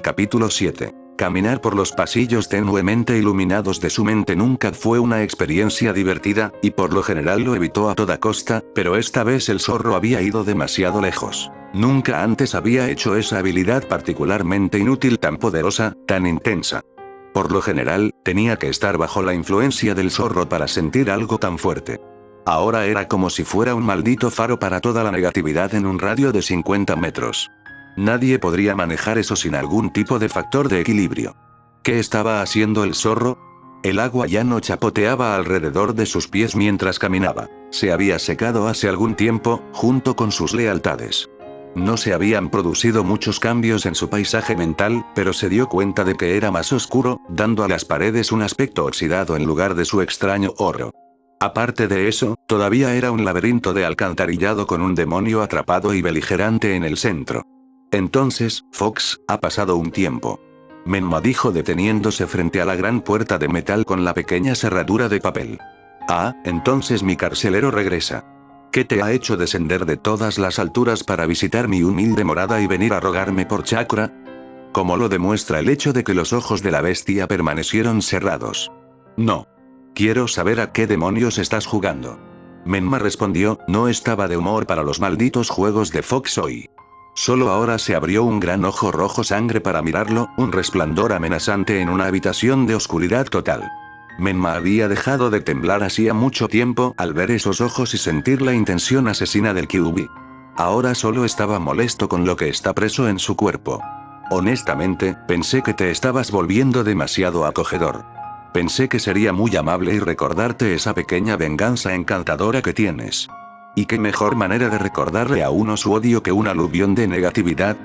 Capítulo 7. Caminar por los pasillos tenuemente iluminados de su mente nunca fue una experiencia divertida, y por lo general lo evitó a toda costa, pero esta vez el zorro había ido demasiado lejos. Nunca antes había hecho esa habilidad particularmente inútil, tan poderosa, tan intensa. Por lo general, tenía que estar bajo la influencia del zorro para sentir algo tan fuerte. Ahora era como si fuera un maldito faro para toda la negatividad en un radio de 50 metros. Nadie podría manejar eso sin algún tipo de factor de equilibrio. ¿Qué estaba haciendo el zorro? El agua ya no chapoteaba alrededor de sus pies mientras caminaba. Se había secado hace algún tiempo, junto con sus lealtades. No se habían producido muchos cambios en su paisaje mental, pero se dio cuenta de que era más oscuro, dando a las paredes un aspecto oxidado en lugar de su extraño oro. Aparte de eso, todavía era un laberinto de alcantarillado con un demonio atrapado y beligerante en el centro. Entonces, Fox, ha pasado un tiempo. Menma dijo deteniéndose frente a la gran puerta de metal con la pequeña cerradura de papel. Ah, entonces mi carcelero regresa. ¿Qué te ha hecho descender de todas las alturas para visitar mi humilde morada y venir a rogarme por chakra? Como lo demuestra el hecho de que los ojos de la bestia permanecieron cerrados. No. Quiero saber a qué demonios estás jugando. Menma respondió, no estaba de humor para los malditos juegos de Fox hoy. Solo ahora se abrió un gran ojo rojo sangre para mirarlo, un resplandor amenazante en una habitación de oscuridad total. Menma había dejado de temblar hacía mucho tiempo al ver esos ojos y sentir la intención asesina del Kyuubi. Ahora solo estaba molesto con lo que está preso en su cuerpo. Honestamente, pensé que te estabas volviendo demasiado acogedor. Pensé que sería muy amable y recordarte esa pequeña venganza encantadora que tienes. ¿Y qué mejor manera de recordarle a uno su odio que un aluvión de negatividad?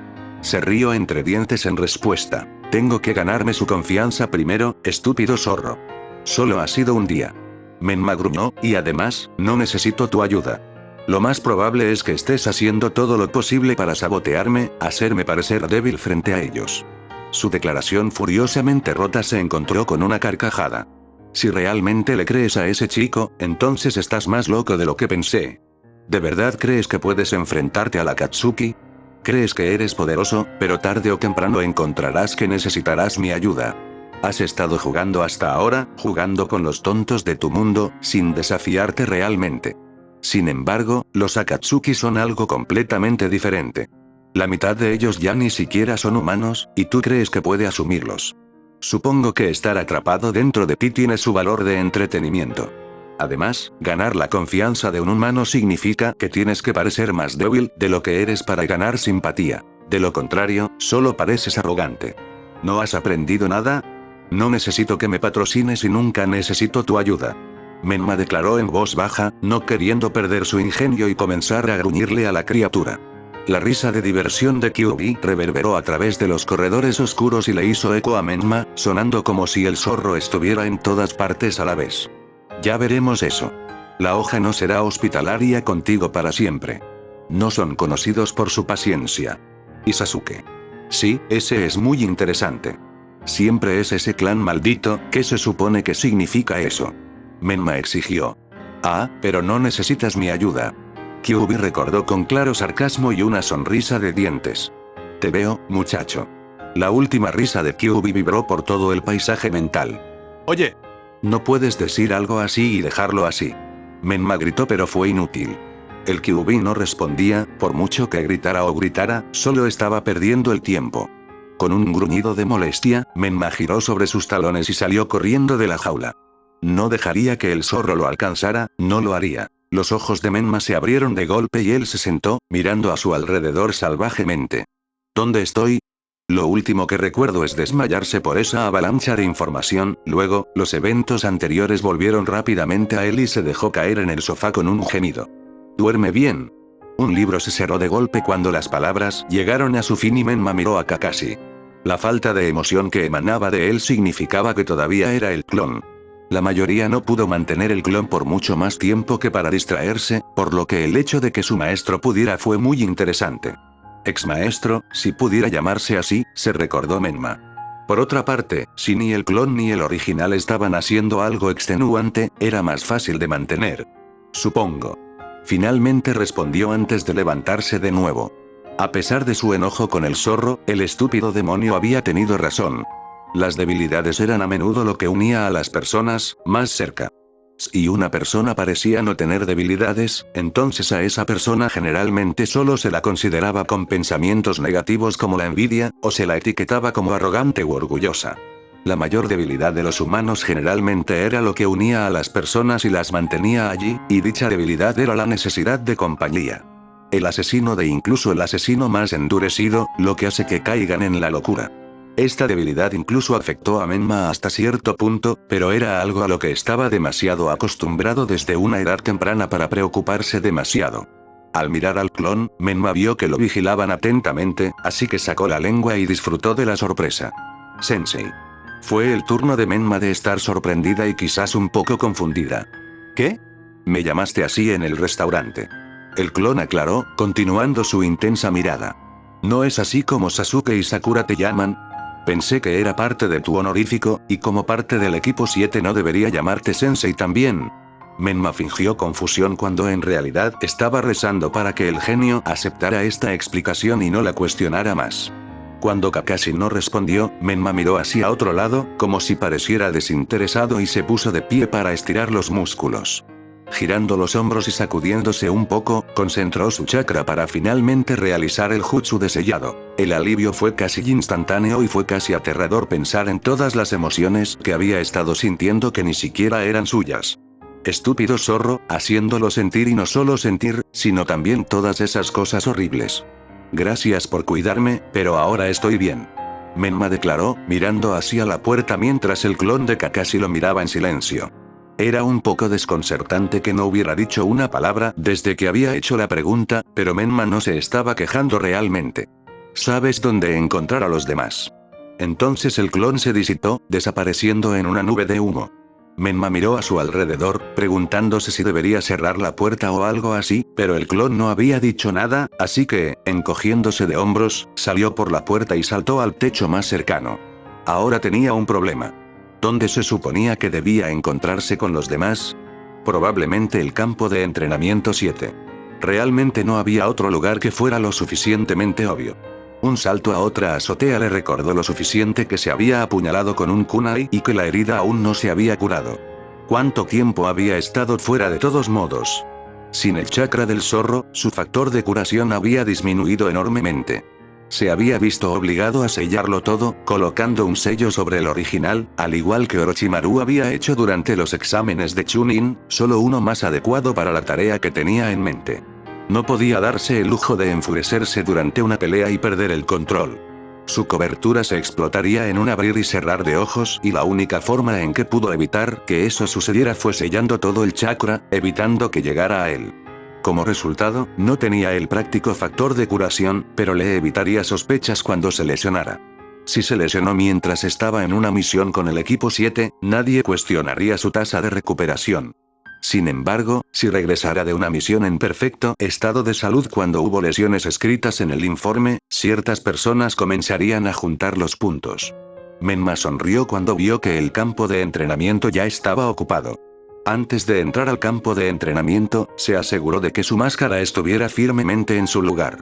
Se rió entre dientes en respuesta. Tengo que ganarme su confianza primero, estúpido zorro. Solo ha sido un día. Menma gruñó, y además, no necesito tu ayuda. Lo más probable es que estés haciendo todo lo posible para sabotearme, hacerme parecer débil frente a ellos. Su declaración furiosamente rota se encontró con una carcajada. Si realmente le crees a ese chico, entonces estás más loco de lo que pensé. ¿De verdad crees que puedes enfrentarte a la Akatsuki? Crees que eres poderoso, pero tarde o temprano encontrarás que necesitarás mi ayuda. Has estado jugando hasta ahora, jugando con los tontos de tu mundo, sin desafiarte realmente. Sin embargo, los Akatsuki son algo completamente diferente. La mitad de ellos ya ni siquiera son humanos, y tú crees que puede asumirlos. Supongo que estar atrapado dentro de ti tiene su valor de entretenimiento. Además, ganar la confianza de un humano significa que tienes que parecer más débil de lo que eres para ganar simpatía. De lo contrario, solo pareces arrogante. ¿No has aprendido nada? No necesito que me patrocines y nunca necesito tu ayuda. Menma declaró en voz baja, no queriendo perder su ingenio y comenzar a gruñirle a la criatura. La risa de diversión de Kyuubi reverberó a través de los corredores oscuros y le hizo eco a Menma, sonando como si el zorro estuviera en todas partes a la vez. Ya veremos eso. La hoja no será hospitalaria contigo para siempre. No son conocidos por su paciencia. Y Sasuke. Sí, ese es muy interesante. Siempre es ese clan maldito, ¿qué se supone que significa eso? Menma exigió. Ah, pero no necesitas mi ayuda. Kyuubi recordó con claro sarcasmo y una sonrisa de dientes. Te veo, muchacho. La última risa de Kyuubi vibró por todo el paisaje mental. Oye. No puedes decir algo así y dejarlo así. Menma gritó pero fue inútil. El Kyuubi no respondía, por mucho que gritara o gritara, solo estaba perdiendo el tiempo. Con un gruñido de molestia, Menma giró sobre sus talones y salió corriendo de la jaula. No dejaría que el zorro lo alcanzara, no lo haría. Los ojos de Menma se abrieron de golpe y él se sentó, mirando a su alrededor salvajemente. ¿Dónde estoy? Lo último que recuerdo es desmayarse por esa avalancha de información, luego, los eventos anteriores volvieron rápidamente a él y se dejó caer en el sofá con un gemido. Duerme bien. Un libro se cerró de golpe cuando las palabras llegaron a su fin y Menma miró a Kakashi. La falta de emoción que emanaba de él significaba que todavía era el clon. La mayoría no pudo mantener el clon por mucho más tiempo que para distraerse, por lo que el hecho de que su maestro pudiera fue muy interesante. Ex maestro, si pudiera llamarse así, se recordó Menma. Por otra parte, si ni el clon ni el original estaban haciendo algo extenuante, era más fácil de mantener. Supongo. Finalmente respondió antes de levantarse de nuevo. A pesar de su enojo con el zorro, el estúpido demonio había tenido razón. Las debilidades eran a menudo lo que unía a las personas más cerca. Si una persona parecía no tener debilidades, entonces a esa persona generalmente solo se la consideraba con pensamientos negativos como la envidia, o se la etiquetaba como arrogante u orgullosa. La mayor debilidad de los humanos generalmente era lo que unía a las personas y las mantenía allí, y dicha debilidad era la necesidad de compañía. El asesino de incluso el asesino más endurecido, lo que hace que caigan en la locura. Esta debilidad incluso afectó a Menma hasta cierto punto, pero era algo a lo que estaba demasiado acostumbrado desde una edad temprana para preocuparse demasiado. Al mirar al clon, Menma vio que lo vigilaban atentamente, así que sacó la lengua y disfrutó de la sorpresa. Sensei. Fue el turno de Menma de estar sorprendida y quizás un poco confundida. ¿Qué? Me llamaste así en el restaurante. El clon aclaró, continuando su intensa mirada. ¿No es así como Sasuke y Sakura te llaman? Pensé que era parte de tu honorífico, y como parte del equipo 7 no debería llamarte Sensei también. Menma fingió confusión cuando en realidad estaba rezando para que el genio aceptara esta explicación y no la cuestionara más. Cuando Kakashi no respondió, Menma miró hacia otro lado, como si pareciera desinteresado y se puso de pie para estirar los músculos. Girando los hombros y sacudiéndose un poco, concentró su chakra para finalmente realizar el jutsu de sellado. El alivio fue casi instantáneo y fue casi aterrador pensar en todas las emociones que había estado sintiendo que ni siquiera eran suyas. Estúpido zorro, haciéndolo sentir y no solo sentir, sino también todas esas cosas horribles. Gracias por cuidarme, pero ahora estoy bien. Menma declaró, mirando hacia la puerta mientras el clon de Kakashi lo miraba en silencio. Era un poco desconcertante que no hubiera dicho una palabra desde que había hecho la pregunta, pero Menma no se estaba quejando realmente. ¿Sabes dónde encontrar a los demás? Entonces el clon se disipó, desapareciendo en una nube de humo. Menma miró a su alrededor, preguntándose si debería cerrar la puerta o algo así, pero el clon no había dicho nada, así que, encogiéndose de hombros, salió por la puerta y saltó al techo más cercano. Ahora tenía un problema. ¿Dónde se suponía que debía encontrarse con los demás? Probablemente el campo de entrenamiento 7. Realmente no había otro lugar que fuera lo suficientemente obvio. Un salto a otra azotea le recordó lo suficiente que se había apuñalado con un kunai y que la herida aún no se había curado. ¿Cuánto tiempo había estado fuera de todos modos? Sin el chakra del zorro, su factor de curación había disminuido enormemente. Se había visto obligado a sellarlo todo, colocando un sello sobre el original, al igual que Orochimaru había hecho durante los exámenes de Chunin, solo uno más adecuado para la tarea que tenía en mente. No podía darse el lujo de enfurecerse durante una pelea y perder el control. Su cobertura se explotaría en un abrir y cerrar de ojos y la única forma en que pudo evitar que eso sucediera fue sellando todo el chakra, evitando que llegara a él. Como resultado, no tenía el práctico factor de curación, pero le evitaría sospechas cuando se lesionara. Si se lesionó mientras estaba en una misión con el equipo 7, nadie cuestionaría su tasa de recuperación. Sin embargo, si regresara de una misión en perfecto estado de salud cuando hubo lesiones escritas en el informe, ciertas personas comenzarían a juntar los puntos. Menma sonrió cuando vio que el campo de entrenamiento ya estaba ocupado. Antes de entrar al campo de entrenamiento, se aseguró de que su máscara estuviera firmemente en su lugar.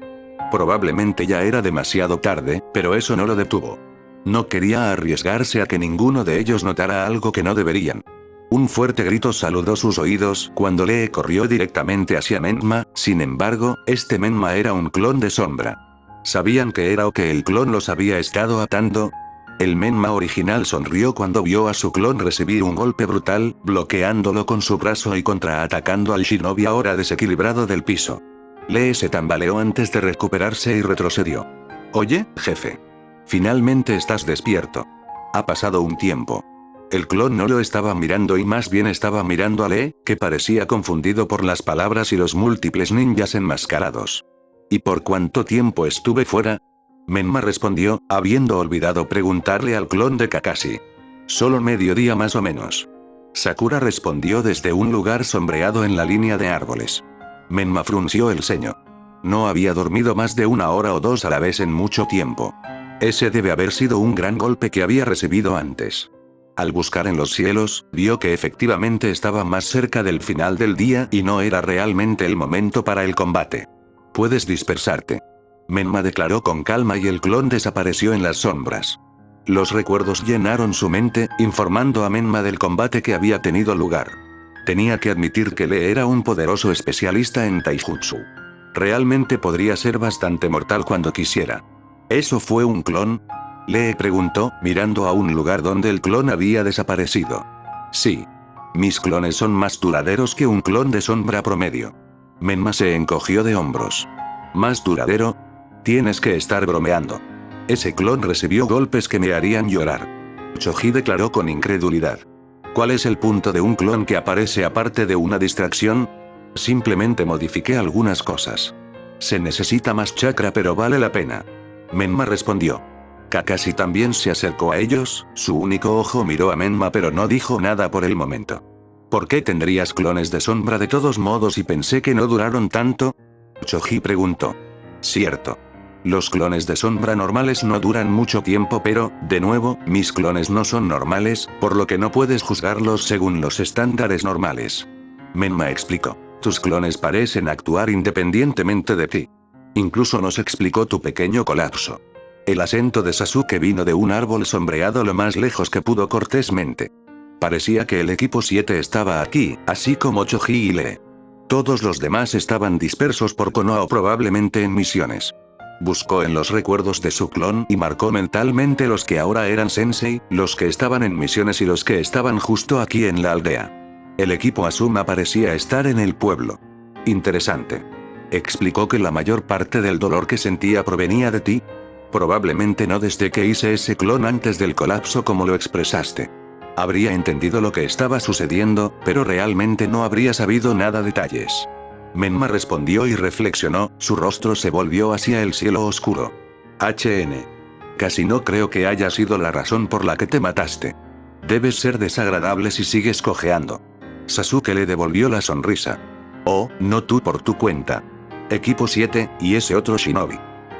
Probablemente ya era demasiado tarde, pero eso no lo detuvo. No quería arriesgarse a que ninguno de ellos notara algo que no deberían. Un fuerte grito saludó sus oídos cuando Lee corrió directamente hacia Menma, sin embargo, este Menma era un clon de sombra. ¿Sabían que era o que el clon los había estado atando? El Menma original sonrió cuando vio a su clon recibir un golpe brutal, bloqueándolo con su brazo y contraatacando al shinobi ahora desequilibrado del piso. Lee se tambaleó antes de recuperarse y retrocedió. Oye, jefe. Finalmente estás despierto. Ha pasado un tiempo. El clon no lo estaba mirando y más bien estaba mirando a Lee, que parecía confundido por las palabras y los múltiples ninjas enmascarados. ¿Y por cuánto tiempo estuve fuera? Menma respondió, habiendo olvidado preguntarle al clon de Kakashi. Solo medio día más o menos. Sakura respondió desde un lugar sombreado en la línea de árboles. Menma frunció el ceño. No había dormido más de 1 hora o 2 a la vez en mucho tiempo. Ese debe haber sido un gran golpe que había recibido antes. Al buscar en los cielos, vio que efectivamente estaba más cerca del final del día y no era realmente el momento para el combate. Puedes dispersarte. Menma declaró con calma y el clon desapareció en las sombras. Los recuerdos llenaron su mente, informando a Menma del combate que había tenido lugar. Tenía que admitir que Lee era un poderoso especialista en taijutsu. Realmente podría ser bastante mortal cuando quisiera. ¿Eso fue un clon? Lee preguntó, mirando a un lugar donde el clon había desaparecido. Sí. Mis clones son más duraderos que un clon de sombra promedio. Menma se encogió de hombros. ¿Más duradero? Tienes que estar bromeando. Ese clon recibió golpes que me harían llorar. Choji declaró con incredulidad. ¿Cuál es el punto de un clon que aparece aparte de una distracción? Simplemente modifiqué algunas cosas. Se necesita más chakra pero vale la pena. Menma respondió. Kakashi también se acercó a ellos, su único ojo miró a Menma pero no dijo nada por el momento. ¿Por qué tendrías clones de sombra de todos modos y pensé que no duraron tanto? Choji preguntó. Cierto. Los clones de sombra normales no duran mucho tiempo pero, de nuevo, mis clones no son normales, por lo que no puedes juzgarlos según los estándares normales. Menma explicó. Tus clones parecen actuar independientemente de ti. Incluso nos explicó tu pequeño colapso. El acento de Sasuke vino de un árbol sombreado lo más lejos que pudo cortésmente. Parecía que el equipo 7 estaba aquí, así como Choji y Lee. Todos los demás estaban dispersos por Konoha o probablemente en misiones. Buscó en los recuerdos de su clon y marcó mentalmente los que ahora eran sensei, los que estaban en misiones y los que estaban justo aquí en la aldea. El equipo Asuma parecía estar en el pueblo. Interesante. Explicó que la mayor parte del dolor que sentía provenía de ti. Probablemente no desde que hice ese clon antes del colapso como lo expresaste. Habría entendido lo que estaba sucediendo, pero realmente no habría sabido nada detalles. Menma respondió y reflexionó, su rostro se volvió hacia el cielo oscuro. HN. Casi no creo que haya sido la razón por la que te mataste. Debes ser desagradable si sigues cojeando. Sasuke le devolvió la sonrisa. Oh, no tú por tu cuenta. Equipo 7, y ese otro shinobi.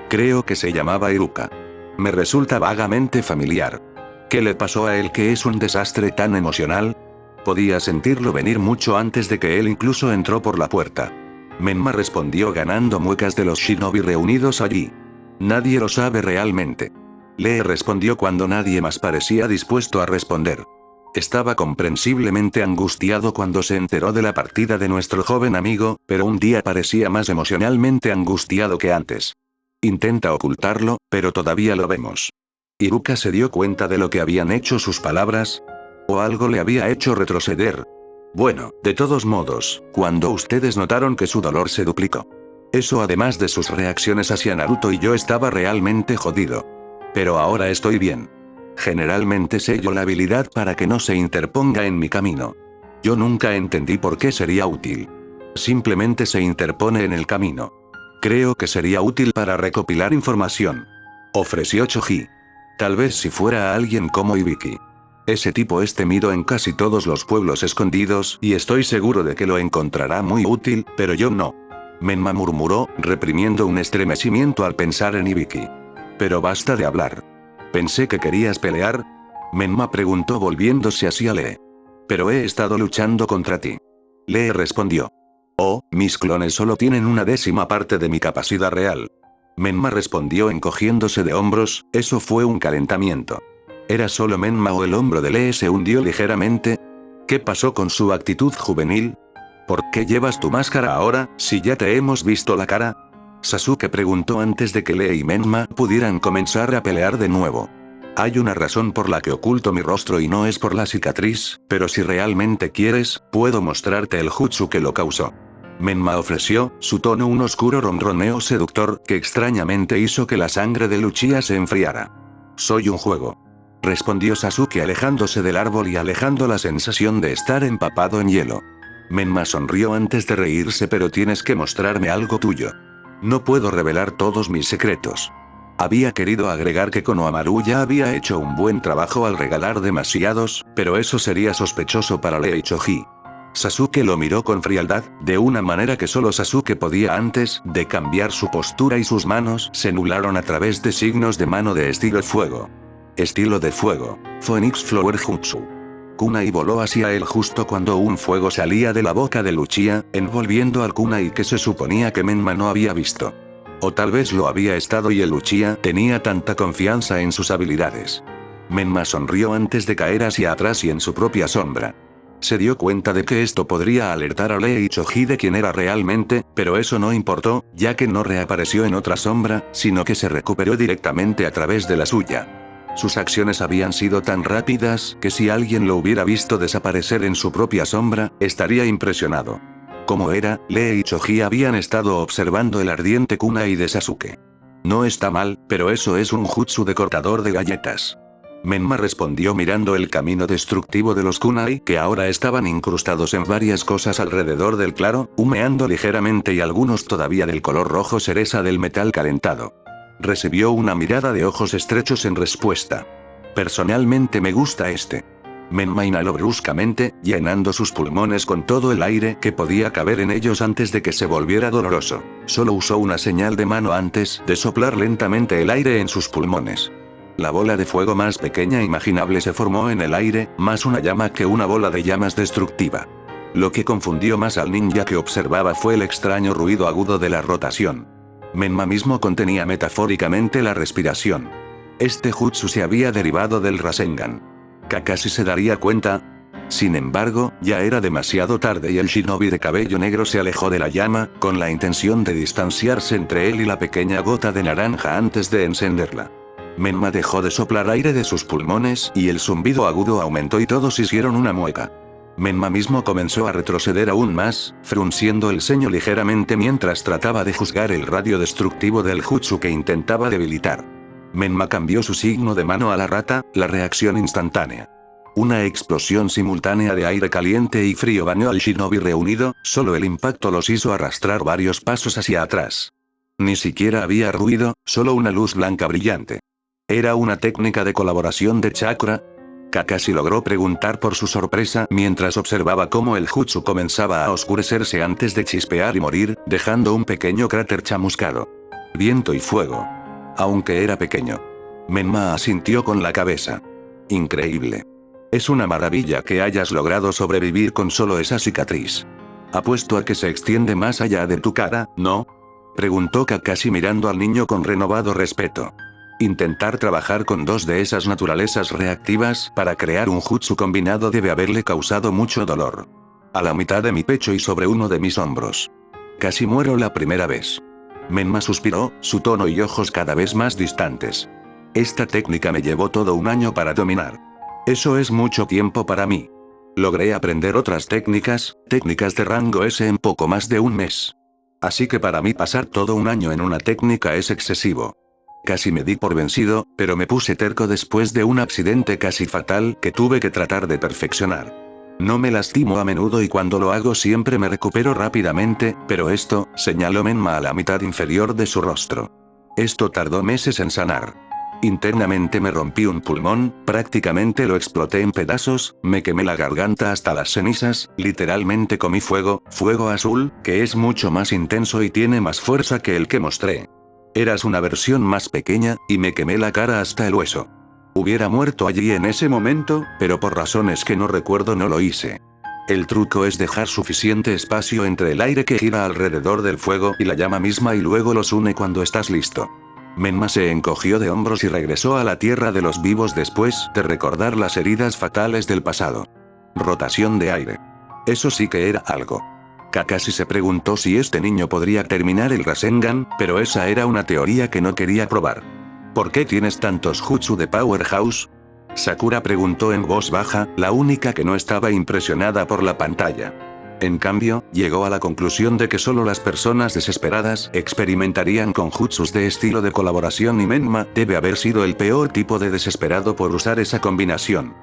Creo que se llamaba Iruka. Me resulta vagamente familiar. ¿Qué le pasó a él que es un desastre tan emocional? Podía sentirlo venir mucho antes de que él incluso entró por la puerta. Menma respondió ganando muecas de los shinobi reunidos allí. Nadie lo sabe realmente. Lee respondió cuando nadie más parecía dispuesto a responder. Estaba comprensiblemente angustiado cuando se enteró de la partida de nuestro joven amigo, pero un día parecía más emocionalmente angustiado que antes. Intenta ocultarlo, pero todavía lo vemos. ¿Iruka se dio cuenta de lo que habían hecho sus palabras? ¿O algo le había hecho retroceder? Bueno, de todos modos, cuando ustedes notaron que su dolor se duplicó. Eso además de sus reacciones hacia Naruto y yo estaba realmente jodido. Pero ahora estoy bien. Generalmente sello la habilidad para que no se interponga en mi camino. Yo nunca entendí por qué sería útil. Simplemente se interpone en el camino. Creo que sería útil para recopilar información. Ofreció Choji. Tal vez si fuera alguien como Ibiki. Ese tipo es temido en casi todos los pueblos escondidos y estoy seguro de que lo encontrará muy útil, pero yo no. Menma murmuró, reprimiendo un estremecimiento al pensar en Ibiki. Pero basta de hablar. Pensé que querías pelear. Menma preguntó volviéndose hacia Lee. Pero he estado luchando contra ti. Lee respondió. Oh, mis clones solo tienen una décima parte de mi capacidad real. Menma respondió encogiéndose de hombros, eso fue un calentamiento. ¿Era solo Menma o el hombro de Lee se hundió ligeramente? ¿Qué pasó con su actitud juvenil? ¿Por qué llevas tu máscara ahora, si ya te hemos visto la cara? Sasuke preguntó antes de que Lee y Menma pudieran comenzar a pelear de nuevo. Hay una razón por la que oculto mi rostro y no es por la cicatriz, pero si realmente quieres, puedo mostrarte el jutsu que lo causó. Menma ofreció, su tono un oscuro ronroneo seductor que extrañamente hizo que la sangre de Uchiha se enfriara. Soy un juego. Respondió Sasuke alejándose del árbol y alejando la sensación de estar empapado en hielo. Menma sonrió antes de reírse pero tienes que mostrarme algo tuyo. No puedo revelar todos mis secretos. Había querido agregar que Konohamaru ya había hecho un buen trabajo al regalar demasiados, pero eso sería sospechoso para Lee y Choji. Sasuke lo miró con frialdad, de una manera que solo Sasuke podía antes de cambiar su postura y sus manos se nublaron a través de signos de mano de estilo fuego. Estilo de fuego, Phoenix Flower Jutsu. Kunai voló hacia él justo cuando un fuego salía de la boca de Uchiha, envolviendo al kunai que se suponía que Menma no había visto. O tal vez lo había estado y el Uchiha tenía tanta confianza en sus habilidades. Menma sonrió antes de caer hacia atrás y en su propia sombra. Se dio cuenta de que esto podría alertar a Lee Ichoji de quién era realmente, pero eso no importó, ya que no reapareció en otra sombra, sino que se recuperó directamente a través de la suya. Sus acciones habían sido tan rápidas que si alguien lo hubiera visto desaparecer en su propia sombra, estaría impresionado. Como era, Lee y Choji habían estado observando el ardiente kunai de Sasuke. No está mal, pero eso es un jutsu de cortador de galletas. Menma respondió mirando el camino destructivo de los kunai que ahora estaban incrustados en varias cosas alrededor del claro, humeando ligeramente y algunos todavía del color rojo cereza del metal calentado. Recibió una mirada de ojos estrechos en respuesta. Personalmente me gusta este. Menma inhaló bruscamente, llenando sus pulmones con todo el aire que podía caber en ellos antes de que se volviera doloroso. Solo usó una señal de mano antes de soplar lentamente el aire en sus pulmones. La bola de fuego más pequeña imaginable se formó en el aire, más una llama que una bola de llamas destructiva. Lo que confundió más al ninja que observaba fue el extraño ruido agudo de la rotación. Menma mismo contenía metafóricamente la respiración. Este jutsu se había derivado del Rasengan. Kakashi se daría cuenta. Sin embargo, ya era demasiado tarde y el shinobi de cabello negro se alejó de la llama, con la intención de distanciarse entre él y la pequeña gota de naranja antes de encenderla. Menma dejó de soplar aire de sus pulmones y el zumbido agudo aumentó y todos hicieron una mueca. Menma mismo comenzó a retroceder aún más, frunciendo el ceño ligeramente mientras trataba de juzgar el radio destructivo del jutsu que intentaba debilitar. Menma cambió su signo de mano a la rata, la reacción instantánea. Una explosión simultánea de aire caliente y frío bañó al shinobi reunido, solo el impacto los hizo arrastrar varios pasos hacia atrás. Ni siquiera había ruido, solo una luz blanca brillante. ¿Era una técnica de colaboración de chakra? Kakashi logró preguntar por su sorpresa mientras observaba cómo el jutsu comenzaba a oscurecerse antes de chispear y morir, dejando un pequeño cráter chamuscado. Viento y fuego. Aunque era pequeño. Menma asintió con la cabeza. Increíble. Es una maravilla que hayas logrado sobrevivir con solo esa cicatriz. Apuesto a que se extiende más allá de tu cara, ¿no? Preguntó Kakashi mirando al niño con renovado respeto. Intentar trabajar con dos de esas naturalezas reactivas para crear un jutsu combinado debe haberle causado mucho dolor. A la mitad de mi pecho y sobre uno de mis hombros. Casi muero la primera vez. Menma suspiró, su tono y ojos cada vez más distantes. Esta técnica me llevó todo un año para dominar. Eso es mucho tiempo para mí. Logré aprender otras técnicas de rango S en poco más de un mes. Así que para mí pasar todo un año en una técnica es excesivo. Casi me di por vencido, pero me puse terco después de un accidente casi fatal que tuve que tratar de perfeccionar. No me lastimo a menudo y cuando lo hago siempre me recupero rápidamente, pero esto, señaló Menma a la mitad inferior de su rostro. Esto tardó meses en sanar. Internamente me rompí un pulmón, prácticamente lo exploté en pedazos, me quemé la garganta hasta las cenizas, literalmente comí fuego azul, que es mucho más intenso y tiene más fuerza que el que mostré. Eras una versión más pequeña, y me quemé la cara hasta el hueso. Hubiera muerto allí en ese momento, pero por razones que no recuerdo no lo hice. El truco es dejar suficiente espacio entre el aire que gira alrededor del fuego y la llama misma y luego los une cuando estás listo. Menma se encogió de hombros y regresó a la tierra de los vivos después de recordar las heridas fatales del pasado. Rotación de aire. Eso sí que era algo. Kakashi se preguntó si este niño podría terminar el Rasengan, pero esa era una teoría que no quería probar. ¿Por qué tienes tantos jutsu de Powerhouse? Sakura preguntó en voz baja, la única que no estaba impresionada por la pantalla. En cambio, llegó a la conclusión de que solo las personas desesperadas experimentarían con jutsus de estilo de colaboración y Menma debe haber sido el peor tipo de desesperado por usar esa combinación.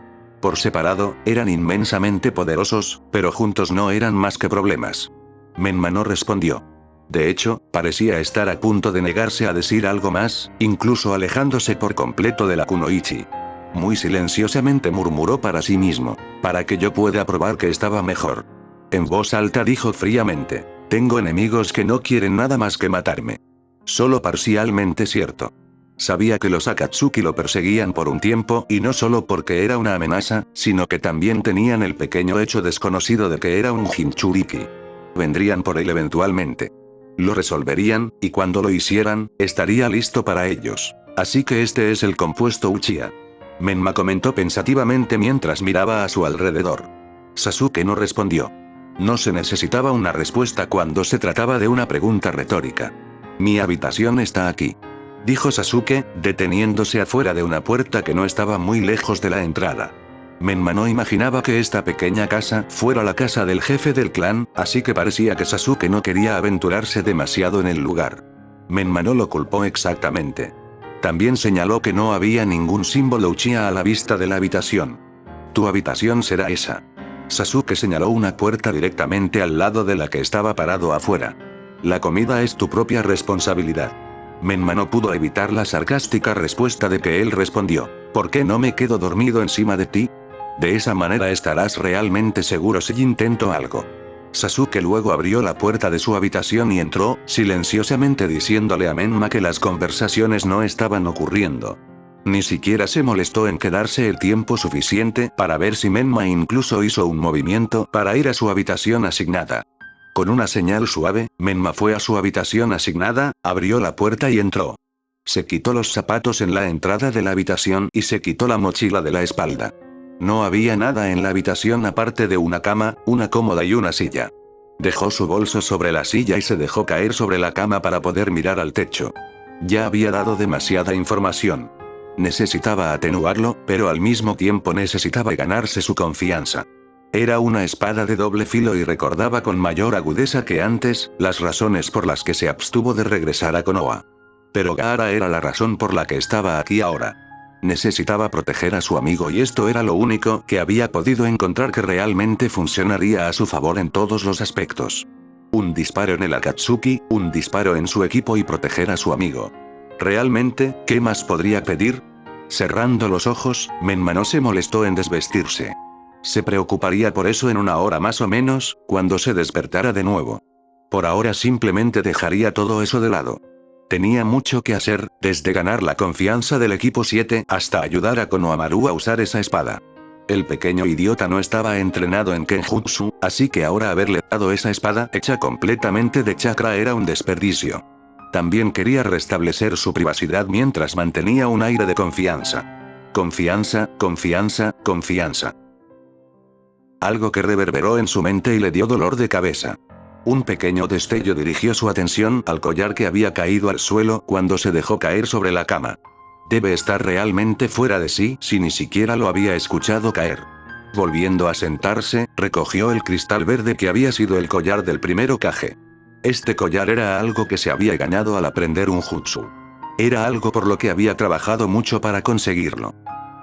Por separado, eran inmensamente poderosos, pero juntos no eran más que problemas. Menma no respondió. De hecho, parecía estar a punto de negarse a decir algo más, incluso alejándose por completo de la kunoichi. Muy silenciosamente murmuró para sí mismo, para que yo pueda probar que estaba mejor. En voz alta dijo fríamente, tengo enemigos que no quieren nada más que matarme. Solo parcialmente cierto. Sabía que los Akatsuki lo perseguían por un tiempo y no solo porque era una amenaza, sino que también tenían el pequeño hecho desconocido de que era un Jinchuriki. Vendrían por él eventualmente. Lo resolverían, y cuando lo hicieran, estaría listo para ellos. Así que este es el compuesto Uchiha. Menma comentó pensativamente mientras miraba a su alrededor. Sasuke no respondió. No se necesitaba una respuesta cuando se trataba de una pregunta retórica. Mi habitación está aquí, dijo Sasuke, deteniéndose afuera de una puerta que no estaba muy lejos de la entrada. Menma no imaginaba que esta pequeña casa fuera la casa del jefe del clan, así que parecía que Sasuke no quería aventurarse demasiado en el lugar. Menma no lo culpó exactamente. También señaló que no había ningún símbolo Uchiha a la vista de la habitación. Tu habitación será esa. Sasuke señaló una puerta directamente al lado de la que estaba parado afuera. La comida es tu propia responsabilidad. Menma no pudo evitar la sarcástica respuesta de que él respondió. ¿Por qué no me quedo dormido encima de ti? De esa manera estarás realmente seguro si intento algo. Sasuke luego abrió la puerta de su habitación y entró, silenciosamente diciéndole a Menma que las conversaciones no estaban ocurriendo. Ni siquiera se molestó en quedarse el tiempo suficiente para ver si Menma incluso hizo un movimiento para ir a su habitación asignada. Con una señal suave, Menma fue a su habitación asignada, abrió la puerta y entró. Se quitó los zapatos en la entrada de la habitación y se quitó la mochila de la espalda. No había nada en la habitación aparte de una cama, una cómoda y una silla. Dejó su bolso sobre la silla y se dejó caer sobre la cama para poder mirar al techo. Ya había dado demasiada información. Necesitaba atenuarlo, pero al mismo tiempo necesitaba ganarse su confianza. Era una espada de doble filo y recordaba con mayor agudeza que antes, las razones por las que se abstuvo de regresar a Konoha. Pero Gaara era la razón por la que estaba aquí ahora. Necesitaba proteger a su amigo y esto era lo único que había podido encontrar que realmente funcionaría a su favor en todos los aspectos. Un disparo en el Akatsuki, un disparo en su equipo y proteger a su amigo. ¿Realmente, qué más podría pedir? Cerrando los ojos, Menma no se molestó en desvestirse. Se preocuparía por eso en una hora más o menos, cuando se despertara de nuevo. Por ahora simplemente dejaría todo eso de lado. Tenía mucho que hacer, desde ganar la confianza del equipo 7 hasta ayudar a Konohamaru a usar esa espada. El pequeño idiota no estaba entrenado en Kenjutsu, así que ahora haberle dado esa espada hecha completamente de chakra era un desperdicio. También quería restablecer su privacidad mientras mantenía un aire de confianza. Confianza, confianza, confianza. Algo que reverberó en su mente y le dio dolor de cabeza. Un pequeño destello dirigió su atención al collar que había caído al suelo cuando se dejó caer sobre la cama. Debe estar realmente fuera de sí si ni siquiera lo había escuchado caer. Volviendo a sentarse, recogió el cristal verde que había sido el collar del primer Hokage. Este collar era algo que se había ganado al aprender un jutsu. Era algo por lo que había trabajado mucho para conseguirlo.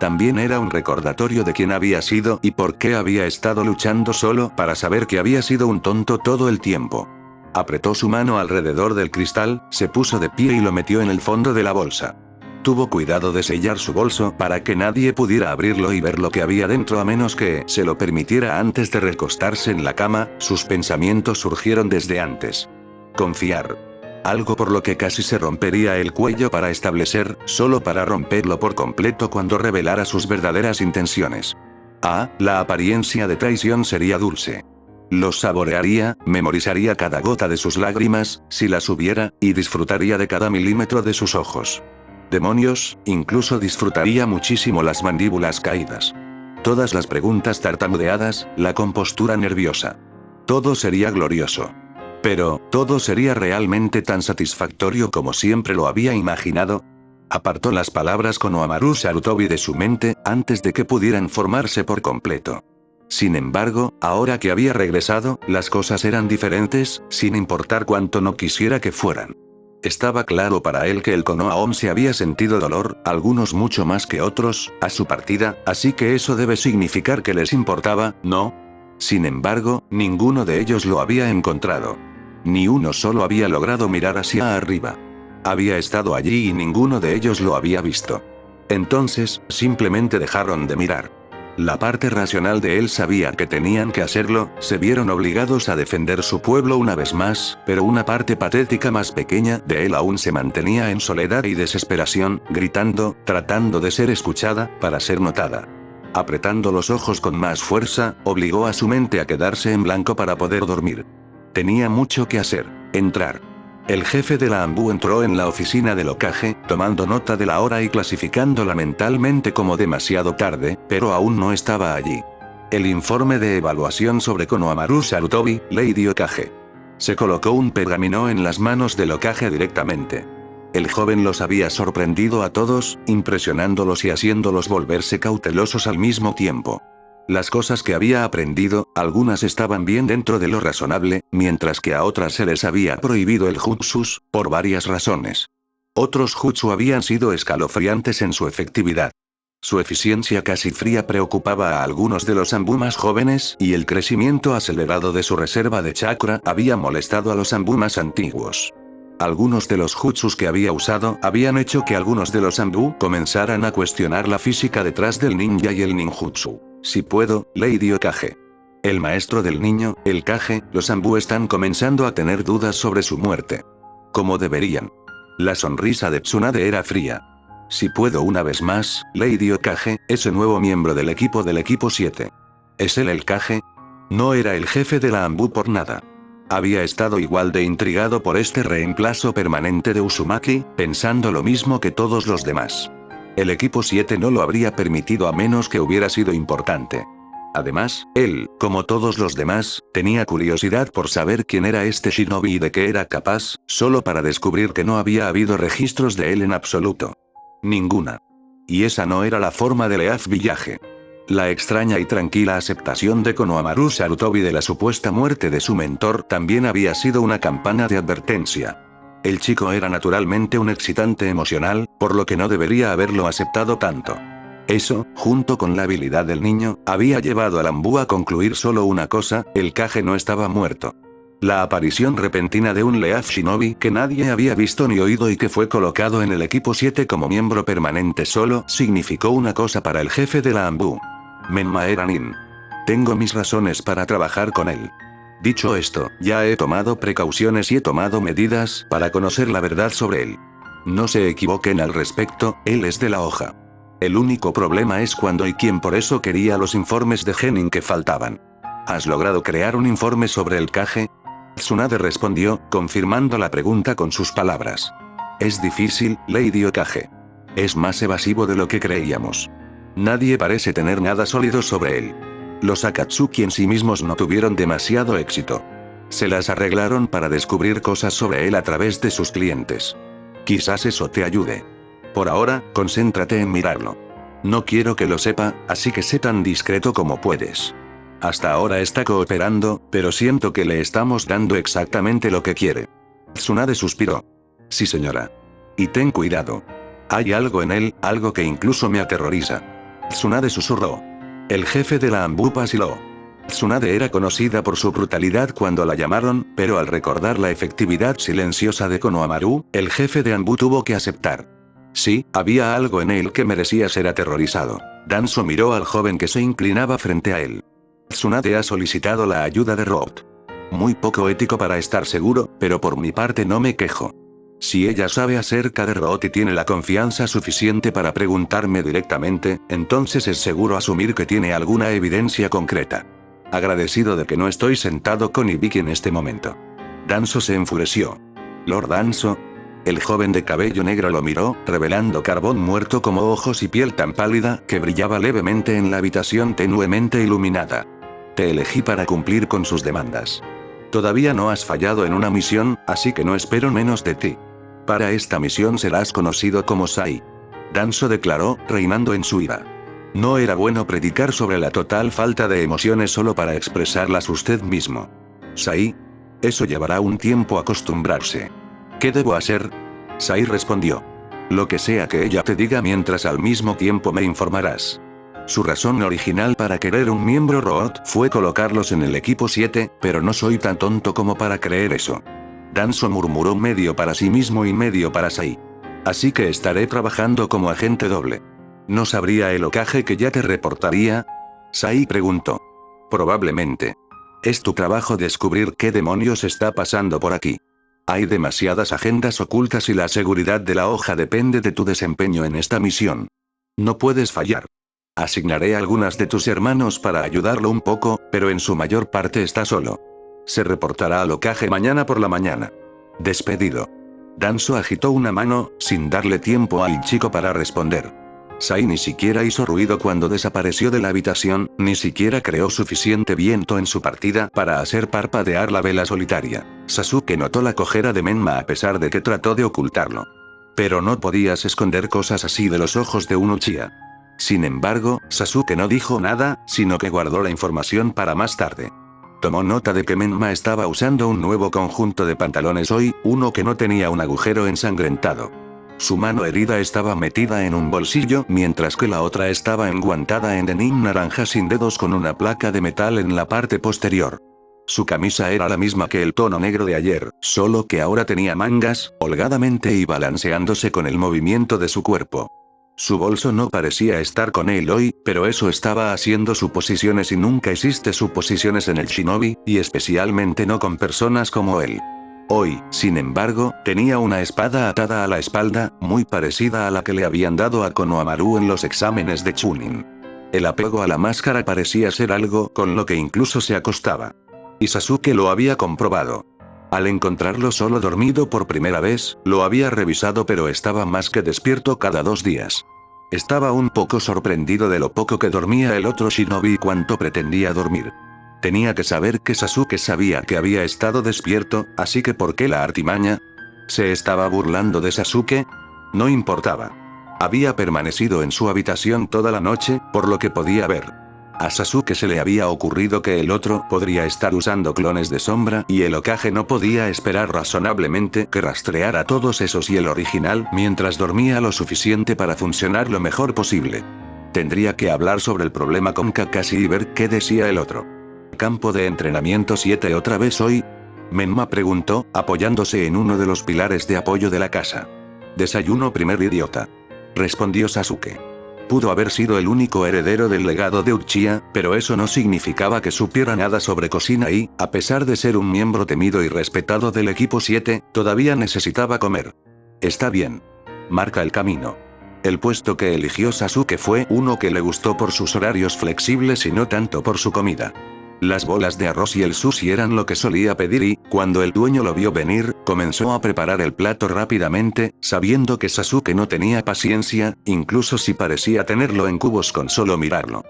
También era un recordatorio de quién había sido y por qué había estado luchando solo para saber que había sido un tonto todo el tiempo. Apretó su mano alrededor del cristal, se puso de pie y lo metió en el fondo de la bolsa. Tuvo cuidado de sellar su bolso para que nadie pudiera abrirlo y ver lo que había dentro a menos que se lo permitiera antes de recostarse en la cama. Sus pensamientos surgieron desde antes. Confiar. Algo por lo que casi se rompería el cuello para establecer, solo para romperlo por completo cuando revelara sus verdaderas intenciones. La apariencia de traición sería dulce. Los saborearía, memorizaría cada gota de sus lágrimas, si las hubiera, y disfrutaría de cada milímetro de sus ojos. Demonios, incluso disfrutaría muchísimo las mandíbulas caídas. Todas las preguntas tartamudeadas, la compostura nerviosa. Todo sería glorioso. Pero, ¿todo sería realmente tan satisfactorio como siempre lo había imaginado? Apartó las palabras Konohamaru Sarutobi de su mente, antes de que pudieran formarse por completo. Sin embargo, ahora que había regresado, las cosas eran diferentes, sin importar cuánto no quisiera que fueran. Estaba claro para él que el Konoha Once había sentido dolor, algunos mucho más que otros, a su partida, así que eso debe significar que les importaba, ¿no? Sin embargo, ninguno de ellos lo había encontrado. Ni uno solo había logrado mirar hacia arriba. Había estado allí y ninguno de ellos lo había visto. Entonces, simplemente dejaron de mirar. La parte racional de él sabía que tenían que hacerlo, se vieron obligados a defender su pueblo una vez más, pero una parte patética más pequeña de él aún se mantenía en soledad y desesperación, gritando, tratando de ser escuchada, para ser notada. Apretando los ojos con más fuerza, obligó a su mente a quedarse en blanco para poder dormir. Tenía mucho que hacer. Entrar. El jefe de la ANBU entró en la oficina del Hokage, tomando nota de la hora y clasificándola mentalmente como demasiado tarde, pero aún no estaba allí. El informe de evaluación sobre Konohamaru Sarutobi, Lady Hokage. Se colocó un pergamino en las manos del Hokage directamente. El joven los había sorprendido a todos, impresionándolos y haciéndolos volverse cautelosos al mismo tiempo. Las cosas que había aprendido, algunas estaban bien dentro de lo razonable, mientras que a otras se les había prohibido el jutsus, por varias razones. Otros jutsu habían sido escalofriantes en su efectividad. Su eficiencia casi fría preocupaba a algunos de los ANBU más jóvenes y el crecimiento acelerado de su reserva de chakra había molestado a los ANBU más antiguos. Algunos de los jutsus que había usado habían hecho que algunos de los ANBU comenzaran a cuestionar la física detrás del ninja y el ninjutsu. Si puedo, Lady Hokage. El maestro del niño, el Kage, los ANBU están comenzando a tener dudas sobre su muerte. Como deberían. La sonrisa de Tsunade era fría. Si puedo una vez más, Lady Hokage, ese nuevo miembro del equipo 7. ¿Es él el Kage? No era el jefe de la ANBU por nada. Había estado igual de intrigado por este reemplazo permanente de Uzumaki, pensando lo mismo que todos los demás. El equipo 7 no lo habría permitido a menos que hubiera sido importante. Además, él, como todos los demás, tenía curiosidad por saber quién era este shinobi y de qué era capaz, solo para descubrir que no había habido registros de él en absoluto. Ninguna. Y esa no era la forma de Leaf Village. La extraña y tranquila aceptación de Konohamaru Sarutobi de la supuesta muerte de su mentor también había sido una campana de advertencia. El chico era naturalmente un excitante emocional, por lo que no debería haberlo aceptado tanto. Eso, junto con la habilidad del niño, había llevado al ANBU a concluir solo una cosa: el Kage no estaba muerto. La aparición repentina de un Leaf Shinobi que nadie había visto ni oído y que fue colocado en el equipo 7 como miembro permanente solo, significó una cosa para el jefe de la ANBU. Menma era Nin. Tengo mis razones para trabajar con él. Dicho esto, ya he tomado precauciones y he tomado medidas para conocer la verdad sobre él. No se equivoquen al respecto, él es de la hoja. El único problema es cuando y quién, por eso quería los informes de Genin que faltaban. ¿Has logrado crear un informe sobre el Kage? Tsunade respondió, confirmando la pregunta con sus palabras. Es difícil, Lady Hokage. Es más evasivo de lo que creíamos. Nadie parece tener nada sólido sobre él. Los Akatsuki en sí mismos no tuvieron demasiado éxito. Se las arreglaron para descubrir cosas sobre él a través de sus clientes. Quizás eso te ayude. Por ahora, concéntrate en mirarlo. No quiero que lo sepa, así que sé tan discreto como puedes. Hasta ahora está cooperando, pero siento que le estamos dando exactamente lo que quiere. Tsunade suspiró. Sí, señora. Y ten cuidado. Hay algo en él, algo que incluso me aterroriza. Tsunade susurró. El jefe de la ANBU vaciló. Tsunade era conocida por su brutalidad cuando la llamaron, pero al recordar la efectividad silenciosa de Konohamaru, el jefe de ANBU tuvo que aceptar. Sí, había algo en él que merecía ser aterrorizado. Danzo miró al joven que se inclinaba frente a él. Tsunade ha solicitado la ayuda de Roth. Muy poco ético para estar seguro, pero por mi parte no me quejo. Si ella sabe acerca de Roth y tiene la confianza suficiente para preguntarme directamente, entonces es seguro asumir que tiene alguna evidencia concreta. Agradecido de que no estoy sentado con Ibiki en este momento. Danzo se enfureció. Lord Danzo. El joven de cabello negro lo miró, revelando carbón muerto como ojos y piel tan pálida que brillaba levemente en la habitación tenuemente iluminada. Te elegí para cumplir con sus demandas. Todavía no has fallado en una misión, así que no espero menos de ti. Para esta misión serás conocido como Sai. Danzo declaró, reinando en su ira. No era bueno predicar sobre la total falta de emociones solo para expresarlas usted mismo. Sai. Eso llevará un tiempo acostumbrarse. ¿Qué debo hacer? Sai respondió. Lo que sea que ella te diga mientras al mismo tiempo me informarás. Su razón original para querer un miembro Roth fue colocarlos en el equipo 7, pero no soy tan tonto como para creer eso. Danzo murmuró medio para sí mismo y medio para Sai. Así que estaré trabajando como agente doble. ¿No sabría el Hokage que ya te reportaría? Sai preguntó. Probablemente. Es tu trabajo descubrir qué demonios está pasando por aquí. Hay demasiadas agendas ocultas y la seguridad de la hoja depende de tu desempeño en esta misión. No puedes fallar. Asignaré a algunas de tus hermanos para ayudarlo un poco, pero en su mayor parte está solo. Se reportará al Hokage mañana por la mañana. Despedido. Danzo agitó una mano, sin darle tiempo al chico para responder. Sai ni siquiera hizo ruido cuando desapareció de la habitación, ni siquiera creó suficiente viento en su partida para hacer parpadear la vela solitaria. Sasuke notó la cojera de Menma a pesar de que trató de ocultarlo. Pero no podías esconder cosas así de los ojos de un Uchiha. Sin embargo, Sasuke no dijo nada, sino que guardó la información para más tarde. Tomó nota de que Menma estaba usando un nuevo conjunto de pantalones hoy, uno que no tenía un agujero ensangrentado. Su mano herida estaba metida en un bolsillo, mientras que la otra estaba enguantada en denim naranja sin dedos con una placa de metal en la parte posterior. Su camisa era la misma que el tono negro de ayer, solo que ahora tenía mangas, holgadamente y balanceándose con el movimiento de su cuerpo. Su bolso no parecía estar con él hoy, pero eso estaba haciendo suposiciones y nunca existe suposiciones en el shinobi, y especialmente no con personas como él. Hoy, sin embargo, tenía una espada atada a la espalda, muy parecida a la que le habían dado a Konohamaru en los exámenes de Chunin. El apego a la máscara parecía ser algo con lo que incluso se acostaba. Y Sasuke lo había comprobado. Al encontrarlo solo dormido por primera vez, lo había revisado pero estaba más que despierto cada 2 días. Estaba un poco sorprendido de lo poco que dormía el otro shinobi y cuánto pretendía dormir. Tenía que saber que Sasuke sabía que había estado despierto, así que ¿por qué la artimaña? ¿Se estaba burlando de Sasuke? No importaba. Había permanecido en su habitación toda la noche, por lo que podía ver. A Sasuke se le había ocurrido que el otro podría estar usando clones de sombra y el Hokage no podía esperar razonablemente que rastreara todos esos y el original mientras dormía lo suficiente para funcionar lo mejor posible. Tendría que hablar sobre el problema con Kakashi y ver qué decía el otro. ¿Campo de entrenamiento 7 otra vez hoy? Menma preguntó, apoyándose en uno de los pilares de apoyo de la casa. Desayuno primer idiota. Respondió Sasuke. Pudo haber sido el único heredero del legado de Uchiha, pero eso no significaba que supiera nada sobre cocina y, a pesar de ser un miembro temido y respetado del equipo 7, todavía necesitaba comer. Está bien. Marca el camino. El puesto que eligió Sasuke fue uno que le gustó por sus horarios flexibles y no tanto por su comida. Las bolas de arroz y el sushi eran lo que solía pedir y, cuando el dueño lo vio venir, comenzó a preparar el plato rápidamente, sabiendo que Sasuke no tenía paciencia, incluso si parecía tenerlo en cubos con solo mirarlo.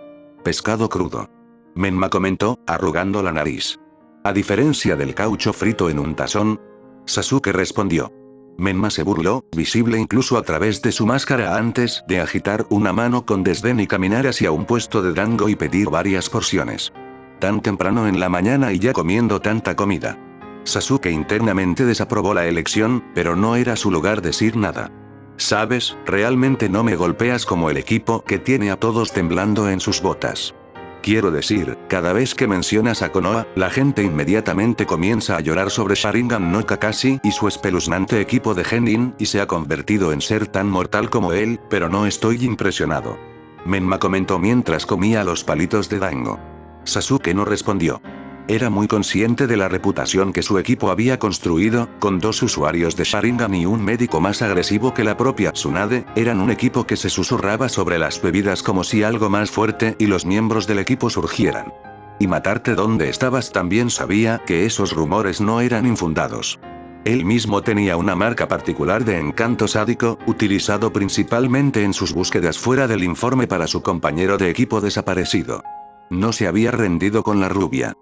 Pescado crudo. Menma comentó, arrugando la nariz. A diferencia del caucho frito en un tazón. Sasuke respondió. Menma se burló, visible incluso a través de su máscara antes de agitar una mano con desdén y caminar hacia un puesto de dango y pedir varias porciones. Tan temprano en la mañana y ya comiendo tanta comida. Sasuke internamente desaprobó la elección, pero no era su lugar decir nada. Sabes, realmente no me golpeas como el equipo que tiene a todos temblando en sus botas. Quiero decir, cada vez que mencionas a Konoha, la gente inmediatamente comienza a llorar sobre Sharingan no Kakashi y su espeluznante equipo de Genin y se ha convertido en ser tan mortal como él, pero no estoy impresionado. Menma comentó mientras comía los palitos de dango. Sasuke no respondió. Era muy consciente de la reputación que su equipo había construido, con 2 usuarios de Sharingan y un médico más agresivo que la propia Tsunade, eran un equipo que se susurraba sobre las bebidas como si algo más fuerte y los miembros del equipo surgieran. Y matarte donde estabas también sabía que esos rumores no eran infundados. Él mismo tenía una marca particular de encanto sádico, utilizado principalmente en sus búsquedas fuera del informe para su compañero de equipo desaparecido. No se había rendido con la rubia.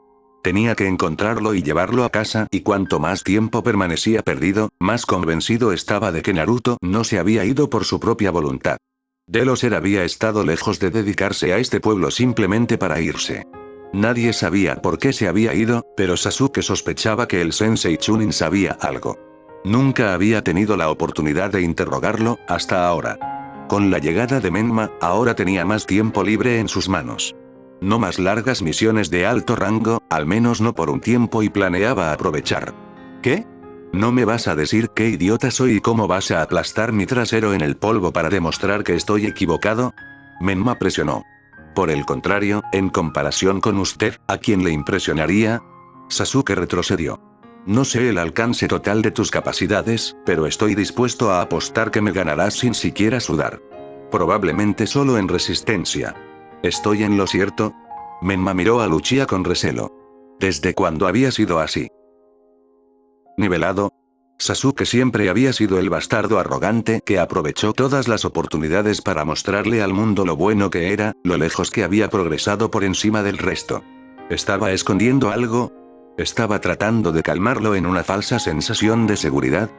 Tenía que encontrarlo y llevarlo a casa, y cuanto más tiempo permanecía perdido, más convencido estaba de que Naruto no se había ido por su propia voluntad. Deloser había estado lejos de dedicarse a este pueblo simplemente para irse. Nadie sabía por qué se había ido, pero Sasuke sospechaba que el sensei Chunin sabía algo. Nunca había tenido la oportunidad de interrogarlo, hasta ahora. Con la llegada de Menma, ahora tenía más tiempo libre en sus manos. No más largas misiones de alto rango, al menos no por un tiempo y planeaba aprovechar. ¿Qué? ¿No me vas a decir qué idiota soy y cómo vas a aplastar mi trasero en el polvo para demostrar que estoy equivocado? Menma presionó. Por el contrario, en comparación con usted, ¿a quién le impresionaría? Sasuke retrocedió. No sé el alcance total de tus capacidades, pero estoy dispuesto a apostar que me ganarás sin siquiera sudar. Probablemente solo en resistencia. ¿Estoy en lo cierto? Menma miró a Uchiha con recelo. ¿Desde cuándo había sido así? ¿Nivelado? Sasuke siempre había sido el bastardo arrogante que aprovechó todas las oportunidades para mostrarle al mundo lo bueno que era, lo lejos que había progresado por encima del resto. ¿Estaba escondiendo algo? ¿Estaba tratando de calmarlo en una falsa sensación de seguridad?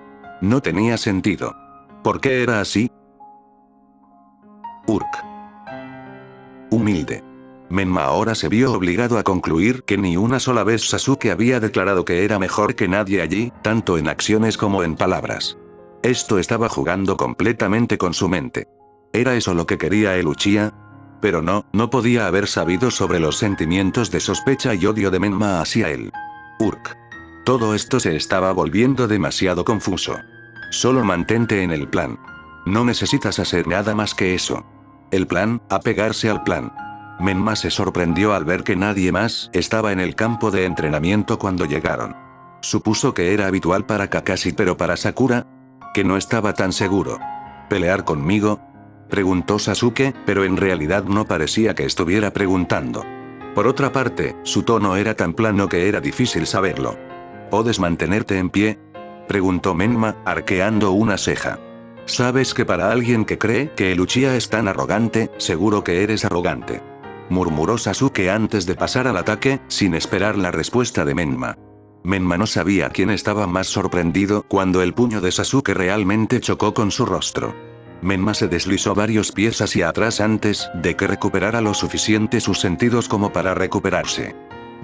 No tenía sentido. ¿Por qué era así? Urk. Humilde. Menma ahora se vio obligado a concluir que ni una sola vez Sasuke había declarado que era mejor que nadie allí, tanto en acciones como en palabras. Esto estaba jugando completamente con su mente. ¿Era eso lo que quería el Uchiha? Pero no podía haber sabido sobre los sentimientos de sospecha y odio de Menma hacia él. Urk. Todo esto se estaba volviendo demasiado confuso. Solo mantente en el plan. No necesitas hacer nada más que eso. El plan, apegarse al plan. Menma se sorprendió al ver que nadie más estaba en el campo de entrenamiento cuando llegaron. Supuso que era habitual para Kakashi, pero para Sakura, que no estaba tan seguro. ¿Pelear conmigo?, preguntó Sasuke, pero en realidad no parecía que estuviera preguntando. Por otra parte, su tono era tan plano que era difícil saberlo. ¿Puedes mantenerte en pie?, preguntó Menma, arqueando una ceja. Sabes que para alguien que cree que el Uchiha es tan arrogante, seguro que eres arrogante, murmuró Sasuke antes de pasar al ataque, sin esperar la respuesta de Menma. Menma no sabía quién estaba más sorprendido cuando el puño de Sasuke realmente chocó con su rostro. Menma se deslizó varios pies hacia atrás antes de que recuperara lo suficiente sus sentidos como para recuperarse.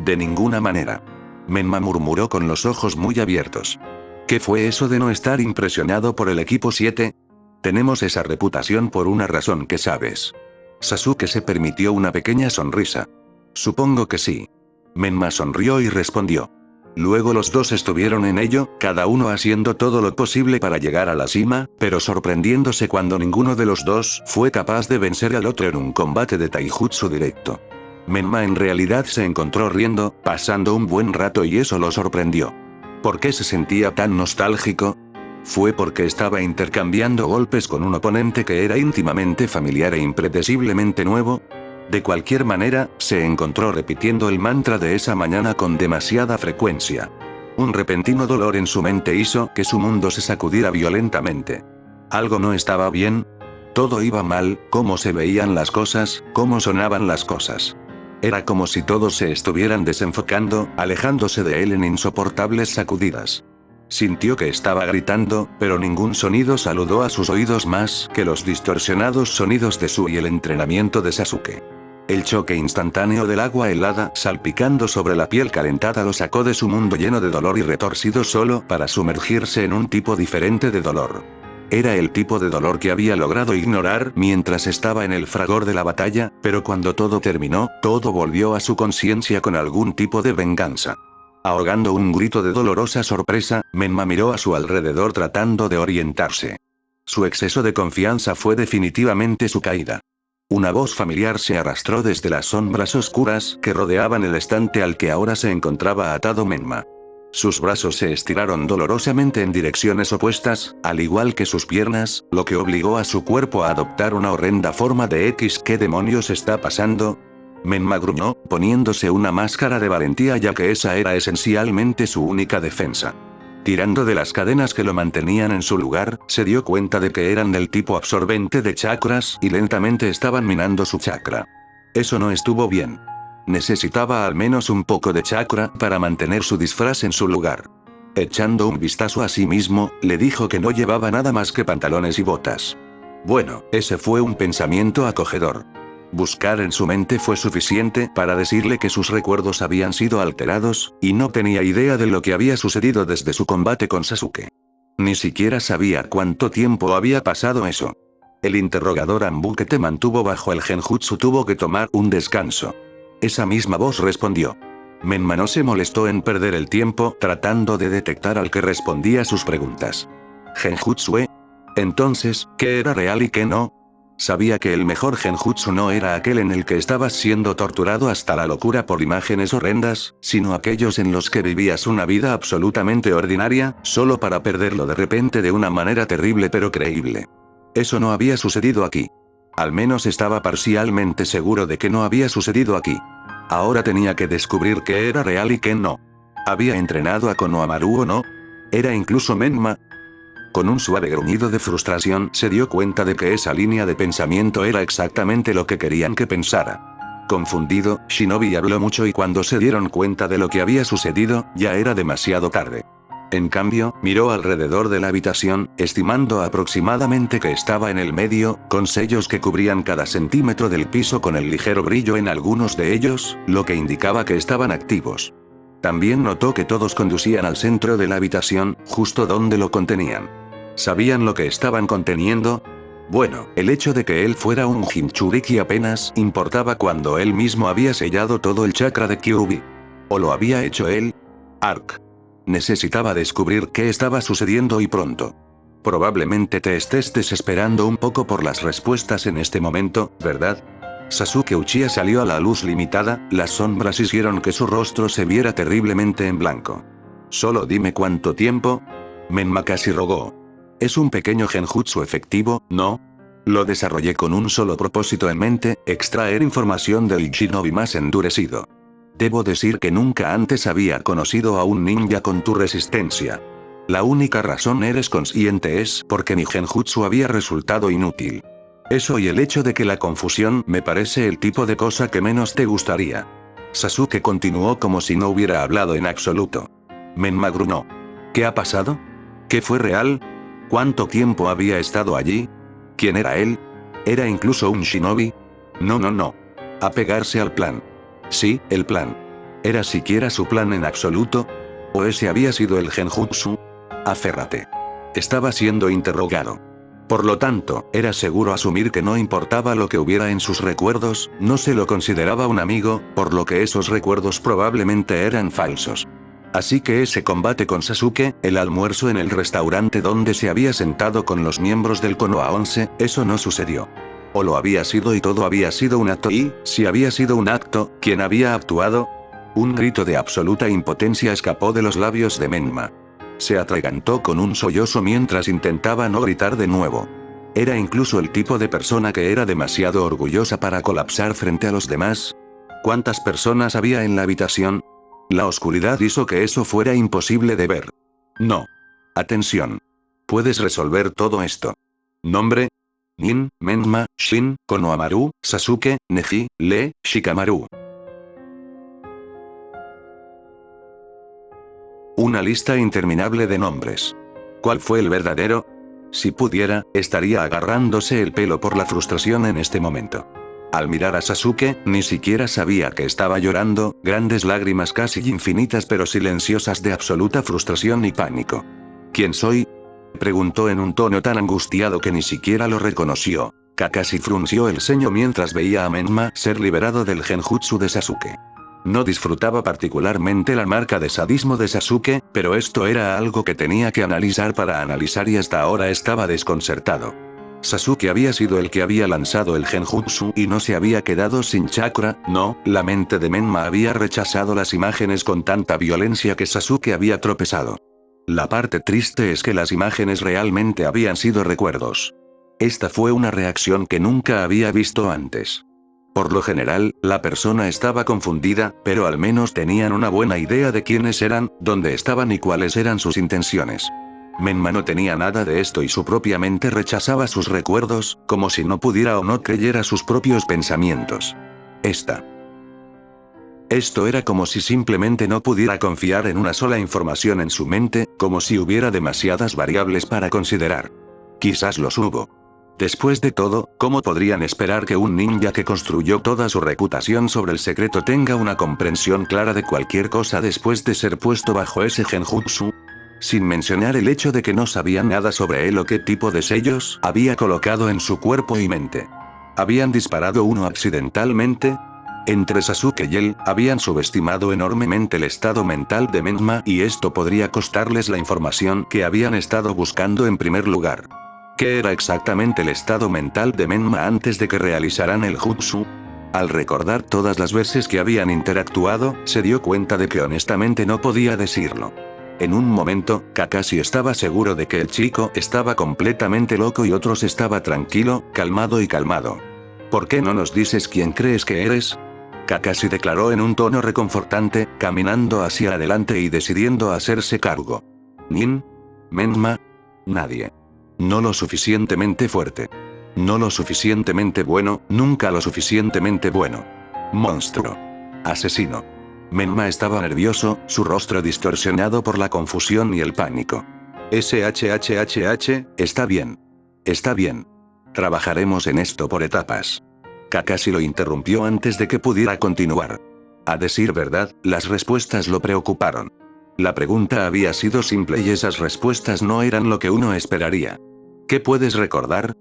De ninguna manera. Menma murmuró con los ojos muy abiertos. ¿Qué fue eso de no estar impresionado por el equipo 7? Tenemos esa reputación por una razón que sabes. Sasuke se permitió una pequeña sonrisa. Supongo que sí. Menma sonrió y respondió. Luego los dos estuvieron en ello, cada uno haciendo todo lo posible para llegar a la cima, pero sorprendiéndose cuando ninguno de los dos fue capaz de vencer al otro en un combate de taijutsu directo. Menma en realidad se encontró riendo, pasando un buen rato, y eso lo sorprendió. ¿Por qué se sentía tan nostálgico? Fue porque estaba intercambiando golpes con un oponente que era íntimamente familiar e impredeciblemente nuevo. De cualquier manera, se encontró repitiendo el mantra de esa mañana con demasiada frecuencia. Un repentino dolor en su mente hizo que su mundo se sacudiera violentamente. Algo no estaba bien. Todo iba mal, cómo se veían las cosas, cómo sonaban las cosas. Era como si todos se estuvieran desenfocando, alejándose de él en insoportables sacudidas. Sintió que estaba gritando, pero ningún sonido saludó a sus oídos más que los distorsionados sonidos de Su y el entrenamiento de Sasuke. El choque instantáneo del agua helada salpicando sobre la piel calentada lo sacó de su mundo lleno de dolor y retorcido solo para sumergirse en un tipo diferente de dolor. Era el tipo de dolor que había logrado ignorar mientras estaba en el fragor de la batalla, pero cuando todo terminó, todo volvió a su conciencia con algún tipo de venganza. Ahogando un grito de dolorosa sorpresa, Menma miró a su alrededor tratando de orientarse. Su exceso de confianza fue definitivamente su caída. Una voz familiar se arrastró desde las sombras oscuras que rodeaban el estante al que ahora se encontraba atado Menma. Sus brazos se estiraron dolorosamente en direcciones opuestas, al igual que sus piernas, lo que obligó a su cuerpo a adoptar una horrenda forma de X. ¿Qué demonios está pasando? Menma gruñó, poniéndose una máscara de valentía, ya que esa era esencialmente su única defensa. Tirando de las cadenas que lo mantenían en su lugar, se dio cuenta de que eran del tipo absorbente de chakras y lentamente estaban minando su chakra. Eso no estuvo bien. Necesitaba al menos un poco de chakra para mantener su disfraz en su lugar. Echando un vistazo a sí mismo, le dijo que no llevaba nada más que pantalones y botas. Bueno, ese fue un pensamiento acogedor. Buscar en su mente fue suficiente para decirle que sus recuerdos habían sido alterados, y no tenía idea de lo que había sucedido desde su combate con Sasuke. Ni siquiera sabía cuánto tiempo había pasado eso. El interrogador Anbu que te mantuvo bajo el genjutsu tuvo que tomar un descanso. Esa misma voz respondió. Menma no se molestó en perder el tiempo tratando de detectar al que respondía sus preguntas. ¿Genjutsu? Entonces, ¿qué era real y qué no? Sabía que el mejor genjutsu no era aquel en el que estabas siendo torturado hasta la locura por imágenes horrendas, sino aquellos en los que vivías una vida absolutamente ordinaria, solo para perderlo de repente de una manera terrible pero creíble. Eso no había sucedido aquí. Al menos estaba parcialmente seguro de que no había sucedido aquí. Ahora tenía que descubrir qué era real y qué no. ¿Había entrenado a Konohamaru o no? ¿Era incluso Menma? Con un suave gruñido de frustración se dio cuenta de que esa línea de pensamiento era exactamente lo que querían que pensara. Confundido, Shinobi habló mucho y cuando se dieron cuenta de lo que había sucedido, ya era demasiado tarde. En cambio, miró alrededor de la habitación, estimando aproximadamente que estaba en el medio, con sellos que cubrían cada centímetro del piso con el ligero brillo en algunos de ellos, lo que indicaba que estaban activos. También notó que todos conducían al centro de la habitación, justo donde lo contenían. ¿Sabían lo que estaban conteniendo? Bueno, el hecho de que él fuera un Jinchuriki apenas importaba cuando él mismo había sellado todo el chakra de Kyuubi. ¿O lo había hecho él? Ark. Necesitaba descubrir qué estaba sucediendo y pronto. Probablemente te estés desesperando un poco por las respuestas en este momento, ¿verdad? Sasuke Uchiha salió a la luz limitada, las sombras hicieron que su rostro se viera terriblemente en blanco. Solo dime cuánto tiempo. Menma casi rogó. Es un pequeño genjutsu efectivo, ¿no? Lo desarrollé con un solo propósito en mente, extraer información del shinobi más endurecido. Debo decir que nunca antes había conocido a un ninja con tu resistencia. La única razón eres consciente es porque mi genjutsu había resultado inútil. Eso y el hecho de que la confusión me parece el tipo de cosa que menos te gustaría. Sasuke continuó como si no hubiera hablado en absoluto. Menma gruñó. ¿Qué ha pasado? ¿Qué fue real? ¿Cuánto tiempo había estado allí? ¿Quién era él? ¿Era incluso un shinobi? No. Apegarse al plan. Sí, el plan. ¿Era siquiera su plan en absoluto? ¿O ese había sido el genjutsu? Aférrate. Estaba siendo interrogado. Por lo tanto, era seguro asumir que no importaba lo que hubiera en sus recuerdos, no se lo consideraba un amigo, por lo que esos recuerdos probablemente eran falsos. Así que ese combate con Sasuke, el almuerzo en el restaurante donde se había sentado con los miembros del Konoha 11, eso no sucedió. O lo había sido y todo había sido un acto y, si había sido un acto, ¿quién había actuado? Un grito de absoluta impotencia escapó de los labios de Menma. Se atragantó con un sollozo mientras intentaba no gritar de nuevo. ¿Era incluso el tipo de persona que era demasiado orgullosa para colapsar frente a los demás? ¿Cuántas personas había en la habitación? La oscuridad hizo que eso fuera imposible de ver. No. Atención. Puedes resolver todo esto. Nombre: Nin, Menma, Shin, Konohamaru, Sasuke, Neji, Lee, Shikamaru. Una lista interminable de nombres. ¿Cuál fue el verdadero? Si pudiera, estaría agarrándose el pelo por la frustración en este momento. Al mirar a Sasuke, ni siquiera sabía que estaba llorando, grandes lágrimas casi infinitas pero silenciosas de absoluta frustración y pánico. ¿Quién soy?, preguntó en un tono tan angustiado que ni siquiera lo reconoció. Kakashi frunció el ceño mientras veía a Menma ser liberado del genjutsu de Sasuke. No disfrutaba particularmente la marca de sadismo de Sasuke, pero esto era algo que tenía que analizar para analizar y hasta ahora estaba desconcertado. Sasuke había sido el que había lanzado el genjutsu y no se había quedado sin chakra, no, la mente de Menma había rechazado las imágenes con tanta violencia que Sasuke había tropezado. La parte triste es que las imágenes realmente habían sido recuerdos. Esta fue una reacción que nunca había visto antes. Por lo general, la persona estaba confundida, pero al menos tenían una buena idea de quiénes eran, dónde estaban y cuáles eran sus intenciones. Menma no tenía nada de esto y su propia mente rechazaba sus recuerdos, como si no pudiera o no creyera sus propios pensamientos. Esto era como si simplemente no pudiera confiar en una sola información en su mente, como si hubiera demasiadas variables para considerar. Quizás los hubo. Después de todo, ¿cómo podrían esperar que un ninja que construyó toda su reputación sobre el secreto tenga una comprensión clara de cualquier cosa después de ser puesto bajo ese genjutsu? Sin mencionar el hecho de que no sabían nada sobre él o qué tipo de sellos había colocado en su cuerpo y mente. ¿Habían disparado uno accidentalmente? Entre Sasuke y él, habían subestimado enormemente el estado mental de Menma y esto podría costarles la información que habían estado buscando en primer lugar. ¿Qué era exactamente el estado mental de Menma antes de que realizaran el jutsu? Al recordar todas las veces que habían interactuado, se dio cuenta de que honestamente no podía decirlo. En un momento, Kakashi estaba seguro de que el chico estaba completamente loco y otros estaba tranquilo, calmado y calmado. ¿Por qué no nos dices quién crees que eres?, Kakashi declaró en un tono reconfortante, caminando hacia adelante y decidiendo hacerse cargo. Nin. Menma. Nadie. No lo suficientemente fuerte. No lo suficientemente bueno, nunca lo suficientemente bueno. Monstruo. Asesino. Menma estaba nervioso, su rostro distorsionado por la confusión y el pánico. Está bien. Está bien. Trabajaremos en esto por etapas. Kakashi lo interrumpió antes de que pudiera continuar. A decir verdad, las respuestas lo preocuparon. La pregunta había sido simple y esas respuestas no eran lo que uno esperaría. ¿Qué puedes recordar?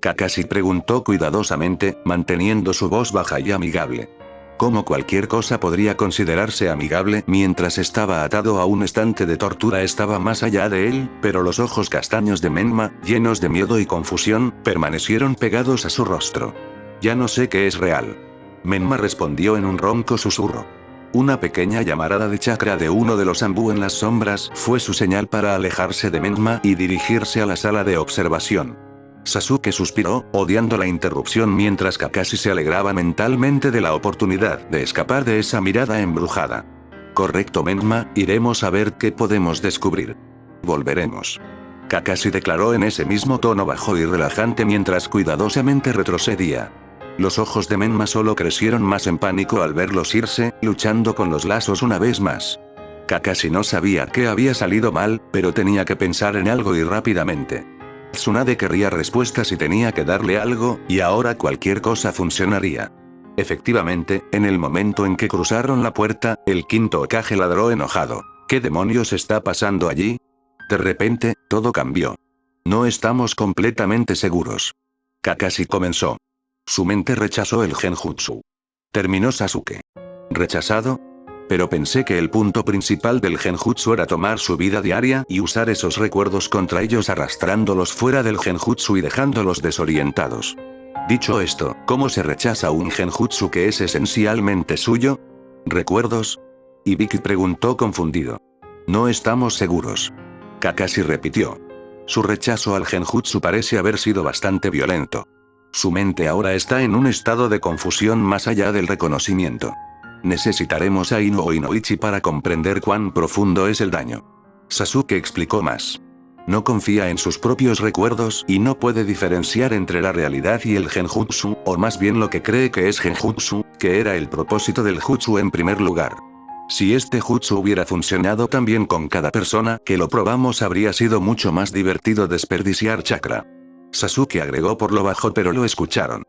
Kakashi preguntó cuidadosamente, manteniendo su voz baja y amigable. Como cualquier cosa podría considerarse amigable mientras estaba atado a un estante de tortura estaba más allá de él, pero los ojos castaños de Menma, llenos de miedo y confusión, permanecieron pegados a su rostro. Ya no sé qué es real. Menma respondió en un ronco susurro. Una pequeña llamarada de chakra de uno de los Anbu en las sombras fue su señal para alejarse de Menma y dirigirse a la sala de observación. Sasuke suspiró, odiando la interrupción mientras Kakashi se alegraba mentalmente de la oportunidad de escapar de esa mirada embrujada. Correcto Menma, iremos a ver qué podemos descubrir. Volveremos. Kakashi declaró en ese mismo tono bajo y relajante mientras cuidadosamente retrocedía. Los ojos de Menma solo crecieron más en pánico al verlos irse, luchando con los lazos una vez más. Kakashi no sabía qué había salido mal, pero tenía que pensar en algo y rápidamente. Tsunade querría respuestas y tenía que darle algo, y ahora cualquier cosa funcionaría. Efectivamente, en el momento en que cruzaron la puerta, el quinto Hokage ladró enojado. ¿Qué demonios está pasando allí? De repente, todo cambió. No estamos completamente seguros. Kakashi comenzó. Su mente rechazó el genjutsu. Terminó Sasuke. ¿Rechazado? Pero pensé que el punto principal del genjutsu era tomar su vida diaria y usar esos recuerdos contra ellos arrastrándolos fuera del genjutsu y dejándolos desorientados. Dicho esto, ¿cómo se rechaza un genjutsu que es esencialmente suyo? ¿Recuerdos? Ibiki preguntó confundido. No estamos seguros. Kakashi repitió. Su rechazo al genjutsu parece haber sido bastante violento. Su mente ahora está en un estado de confusión más allá del reconocimiento. Necesitaremos a Ino o Inoichi para comprender cuán profundo es el daño. Sasuke explicó más. No confía en sus propios recuerdos y no puede diferenciar entre la realidad y el genjutsu, o más bien lo que cree que es genjutsu, que era el propósito del jutsu en primer lugar. Si este jutsu hubiera funcionado tan bien con cada persona que lo probamos habría sido mucho más divertido desperdiciar chakra. Sasuke agregó por lo bajo pero lo escucharon.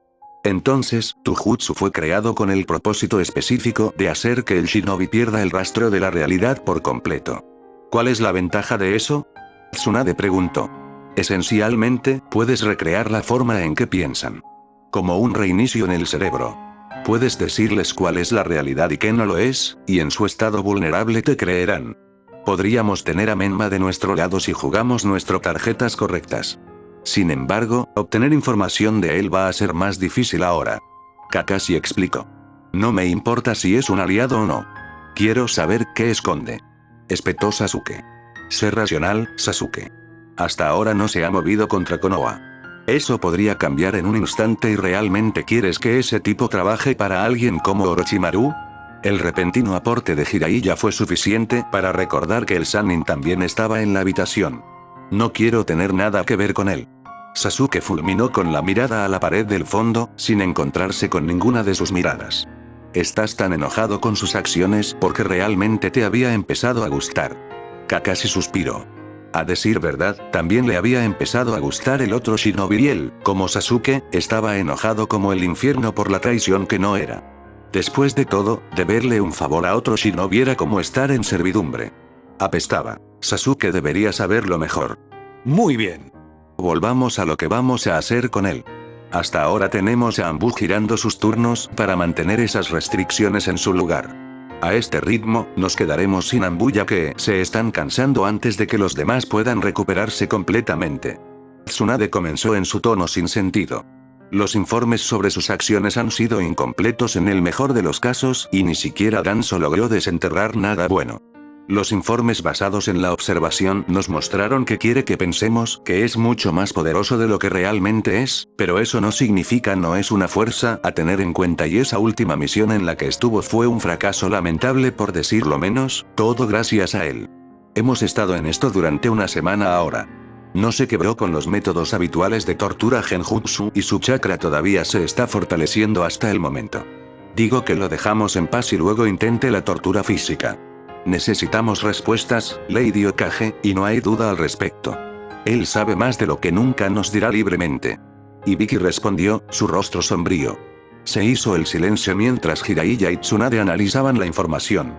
Entonces, tu jutsu fue creado con el propósito específico de hacer que el shinobi pierda el rastro de la realidad por completo. ¿Cuál es la ventaja de eso? Tsunade preguntó. Esencialmente, puedes recrear la forma en que piensan. Como un reinicio en el cerebro. Puedes decirles cuál es la realidad y qué no lo es, y en su estado vulnerable te creerán. Podríamos tener a Menma de nuestro lado si jugamos nuestras tarjetas correctas. Sin embargo, obtener información de él va a ser más difícil ahora. Kakashi explicó. No me importa si es un aliado o no. Quiero saber qué esconde. Espetó Sasuke. Sé racional, Sasuke. Hasta ahora no se ha movido contra Konoha. Eso podría cambiar en un instante y ¿realmente quieres que ese tipo trabaje para alguien como Orochimaru? El repentino aporte de Jiraiya fue suficiente para recordar que el Sannin también estaba en la habitación. No quiero tener nada que ver con él. Sasuke fulminó con la mirada a la pared del fondo, sin encontrarse con ninguna de sus miradas. Estás tan enojado con sus acciones porque realmente te había empezado a gustar. Kakashi suspiró. A decir verdad, también le había empezado a gustar el otro shinobi y él, como Sasuke, estaba enojado como el infierno por la traición que no era. Después de todo, deberle un favor a otro shinobi era como estar en servidumbre. Apestaba. Sasuke debería saberlo mejor. Muy bien. Volvamos a lo que vamos a hacer con él. Hasta ahora tenemos a Anbu girando sus turnos para mantener esas restricciones en su lugar. A este ritmo, nos quedaremos sin Anbu ya que se están cansando antes de que los demás puedan recuperarse completamente. Tsunade comenzó en su tono sin sentido. Los informes sobre sus acciones han sido incompletos en el mejor de los casos y ni siquiera Danzo logró desenterrar nada bueno. Los informes basados en la observación nos mostraron que quiere que pensemos que es mucho más poderoso de lo que realmente es, pero eso no significa no es una fuerza a tener en cuenta y esa última misión en la que estuvo fue un fracaso lamentable por decirlo menos, todo gracias a él. Hemos estado en esto durante una semana ahora. No se quebró con los métodos habituales de tortura genjutsu y su chakra todavía se está fortaleciendo hasta el momento. Digo que lo dejamos en paz y luego intente la tortura física. Necesitamos respuestas, Lady Okage, y no hay duda al respecto. Él sabe más de lo que nunca nos dirá libremente. Y Vicky respondió, su rostro sombrío. Se hizo el silencio mientras Jiraiya y Tsunade analizaban la información.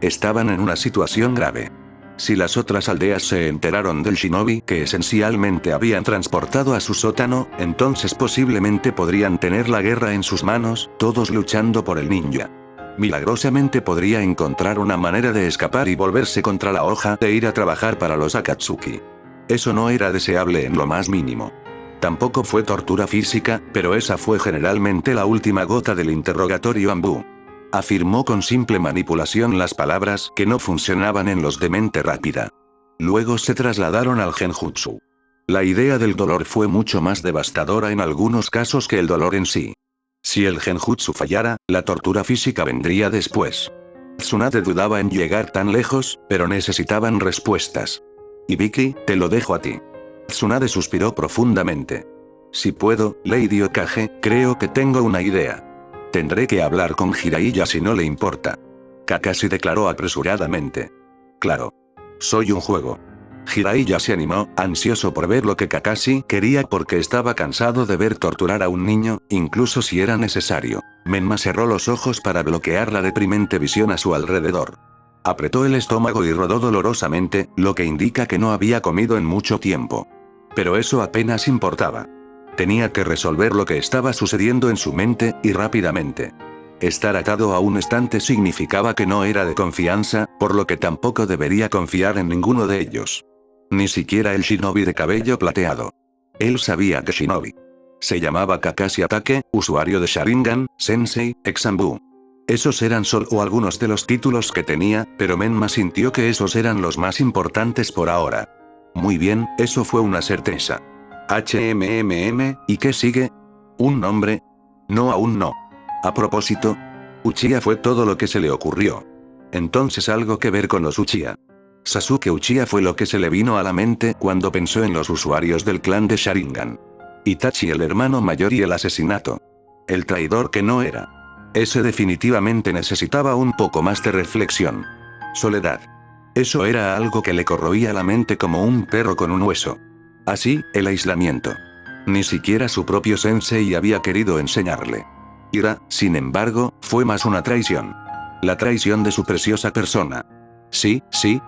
Estaban en una situación grave. Si las otras aldeas se enteraron del shinobi que esencialmente habían transportado a su sótano, entonces posiblemente podrían tener la guerra en sus manos, todos luchando por el ninja. Milagrosamente podría encontrar una manera de escapar y volverse contra la hoja e ir a trabajar para los Akatsuki. Eso no era deseable en lo más mínimo. Tampoco fue tortura física, pero esa fue generalmente la última gota del interrogatorio Anbu. Afirmó con simple manipulación las palabras que no funcionaban en los de mente rápida. Luego se trasladaron al genjutsu. La idea del dolor fue mucho más devastadora en algunos casos que el dolor en sí. Si el genjutsu fallara, la tortura física vendría después. Tsunade dudaba en llegar tan lejos, pero necesitaban respuestas. Y Vicky, te lo dejo a ti. Tsunade suspiró profundamente. Si puedo, Lady Okage, creo que tengo una idea. Tendré que hablar con Jiraiya si no le importa. Kakashi declaró apresuradamente. Claro. Soy un juego. Jiraiya se animó, ansioso por ver lo que Kakashi quería porque estaba cansado de ver torturar a un niño, incluso si era necesario. Menma cerró los ojos para bloquear la deprimente visión a su alrededor. Apretó el estómago y rodó dolorosamente, lo que indica que no había comido en mucho tiempo. Pero eso apenas importaba. Tenía que resolver lo que estaba sucediendo en su mente, y rápidamente. Estar atado a un estante significaba que no era de confianza, por lo que tampoco debería confiar en ninguno de ellos. Ni siquiera el shinobi de cabello plateado. Él sabía que shinobi. Se llamaba Kakashi Atake, usuario de Sharingan, Sensei, ex-Anbu. Esos eran solo algunos de los títulos que tenía, pero Menma sintió que esos eran los más importantes por ahora. Muy bien, eso fue una certeza. ¿Y qué sigue? ¿Un nombre? No, aún no. A propósito, Uchiha fue todo lo que se le ocurrió. Entonces algo que ver con los Uchiha. Sasuke Uchiha fue lo que se le vino a la mente cuando pensó en los usuarios del clan de Sharingan. Itachi el hermano mayor y el asesinato. El traidor que no era. Ese definitivamente necesitaba un poco más de reflexión. Soledad. Eso era algo que le corroía la mente como un perro con un hueso. Así, el aislamiento. Ni siquiera su propio sensei había querido enseñarle. Ira, sin embargo, fue más una traición. La traición de su preciosa persona. Sí,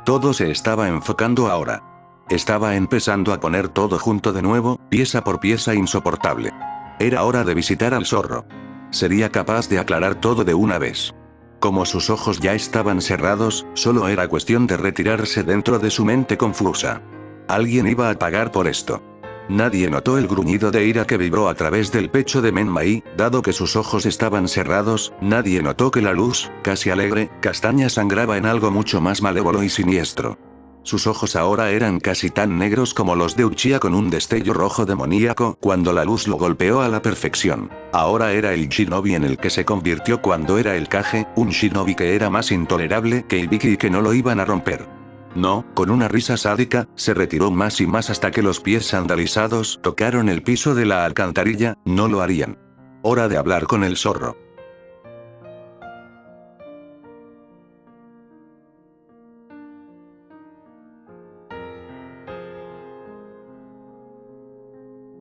todo se estaba enfocando ahora. Estaba empezando a poner todo junto de nuevo, pieza por pieza insoportable. Era hora de visitar al zorro. Sería capaz de aclarar todo de una vez. Como sus ojos ya estaban cerrados, solo era cuestión de retirarse dentro de su mente confusa. Alguien iba a pagar por esto. Nadie notó el gruñido de ira que vibró a través del pecho de Menma y, dado que sus ojos estaban cerrados, nadie notó que la luz, casi alegre, castaña sangraba en algo mucho más malévolo y siniestro. Sus ojos ahora eran casi tan negros como los de Uchiha con un destello rojo demoníaco cuando la luz lo golpeó a la perfección. Ahora era el shinobi en el que se convirtió cuando era el Kage, un shinobi que era más intolerable que Ibiki y que no lo iban a romper. No, con una risa sádica, se retiró más y más hasta que los pies sandalizados tocaron el piso de la alcantarilla, no lo harían. Hora de hablar con el zorro.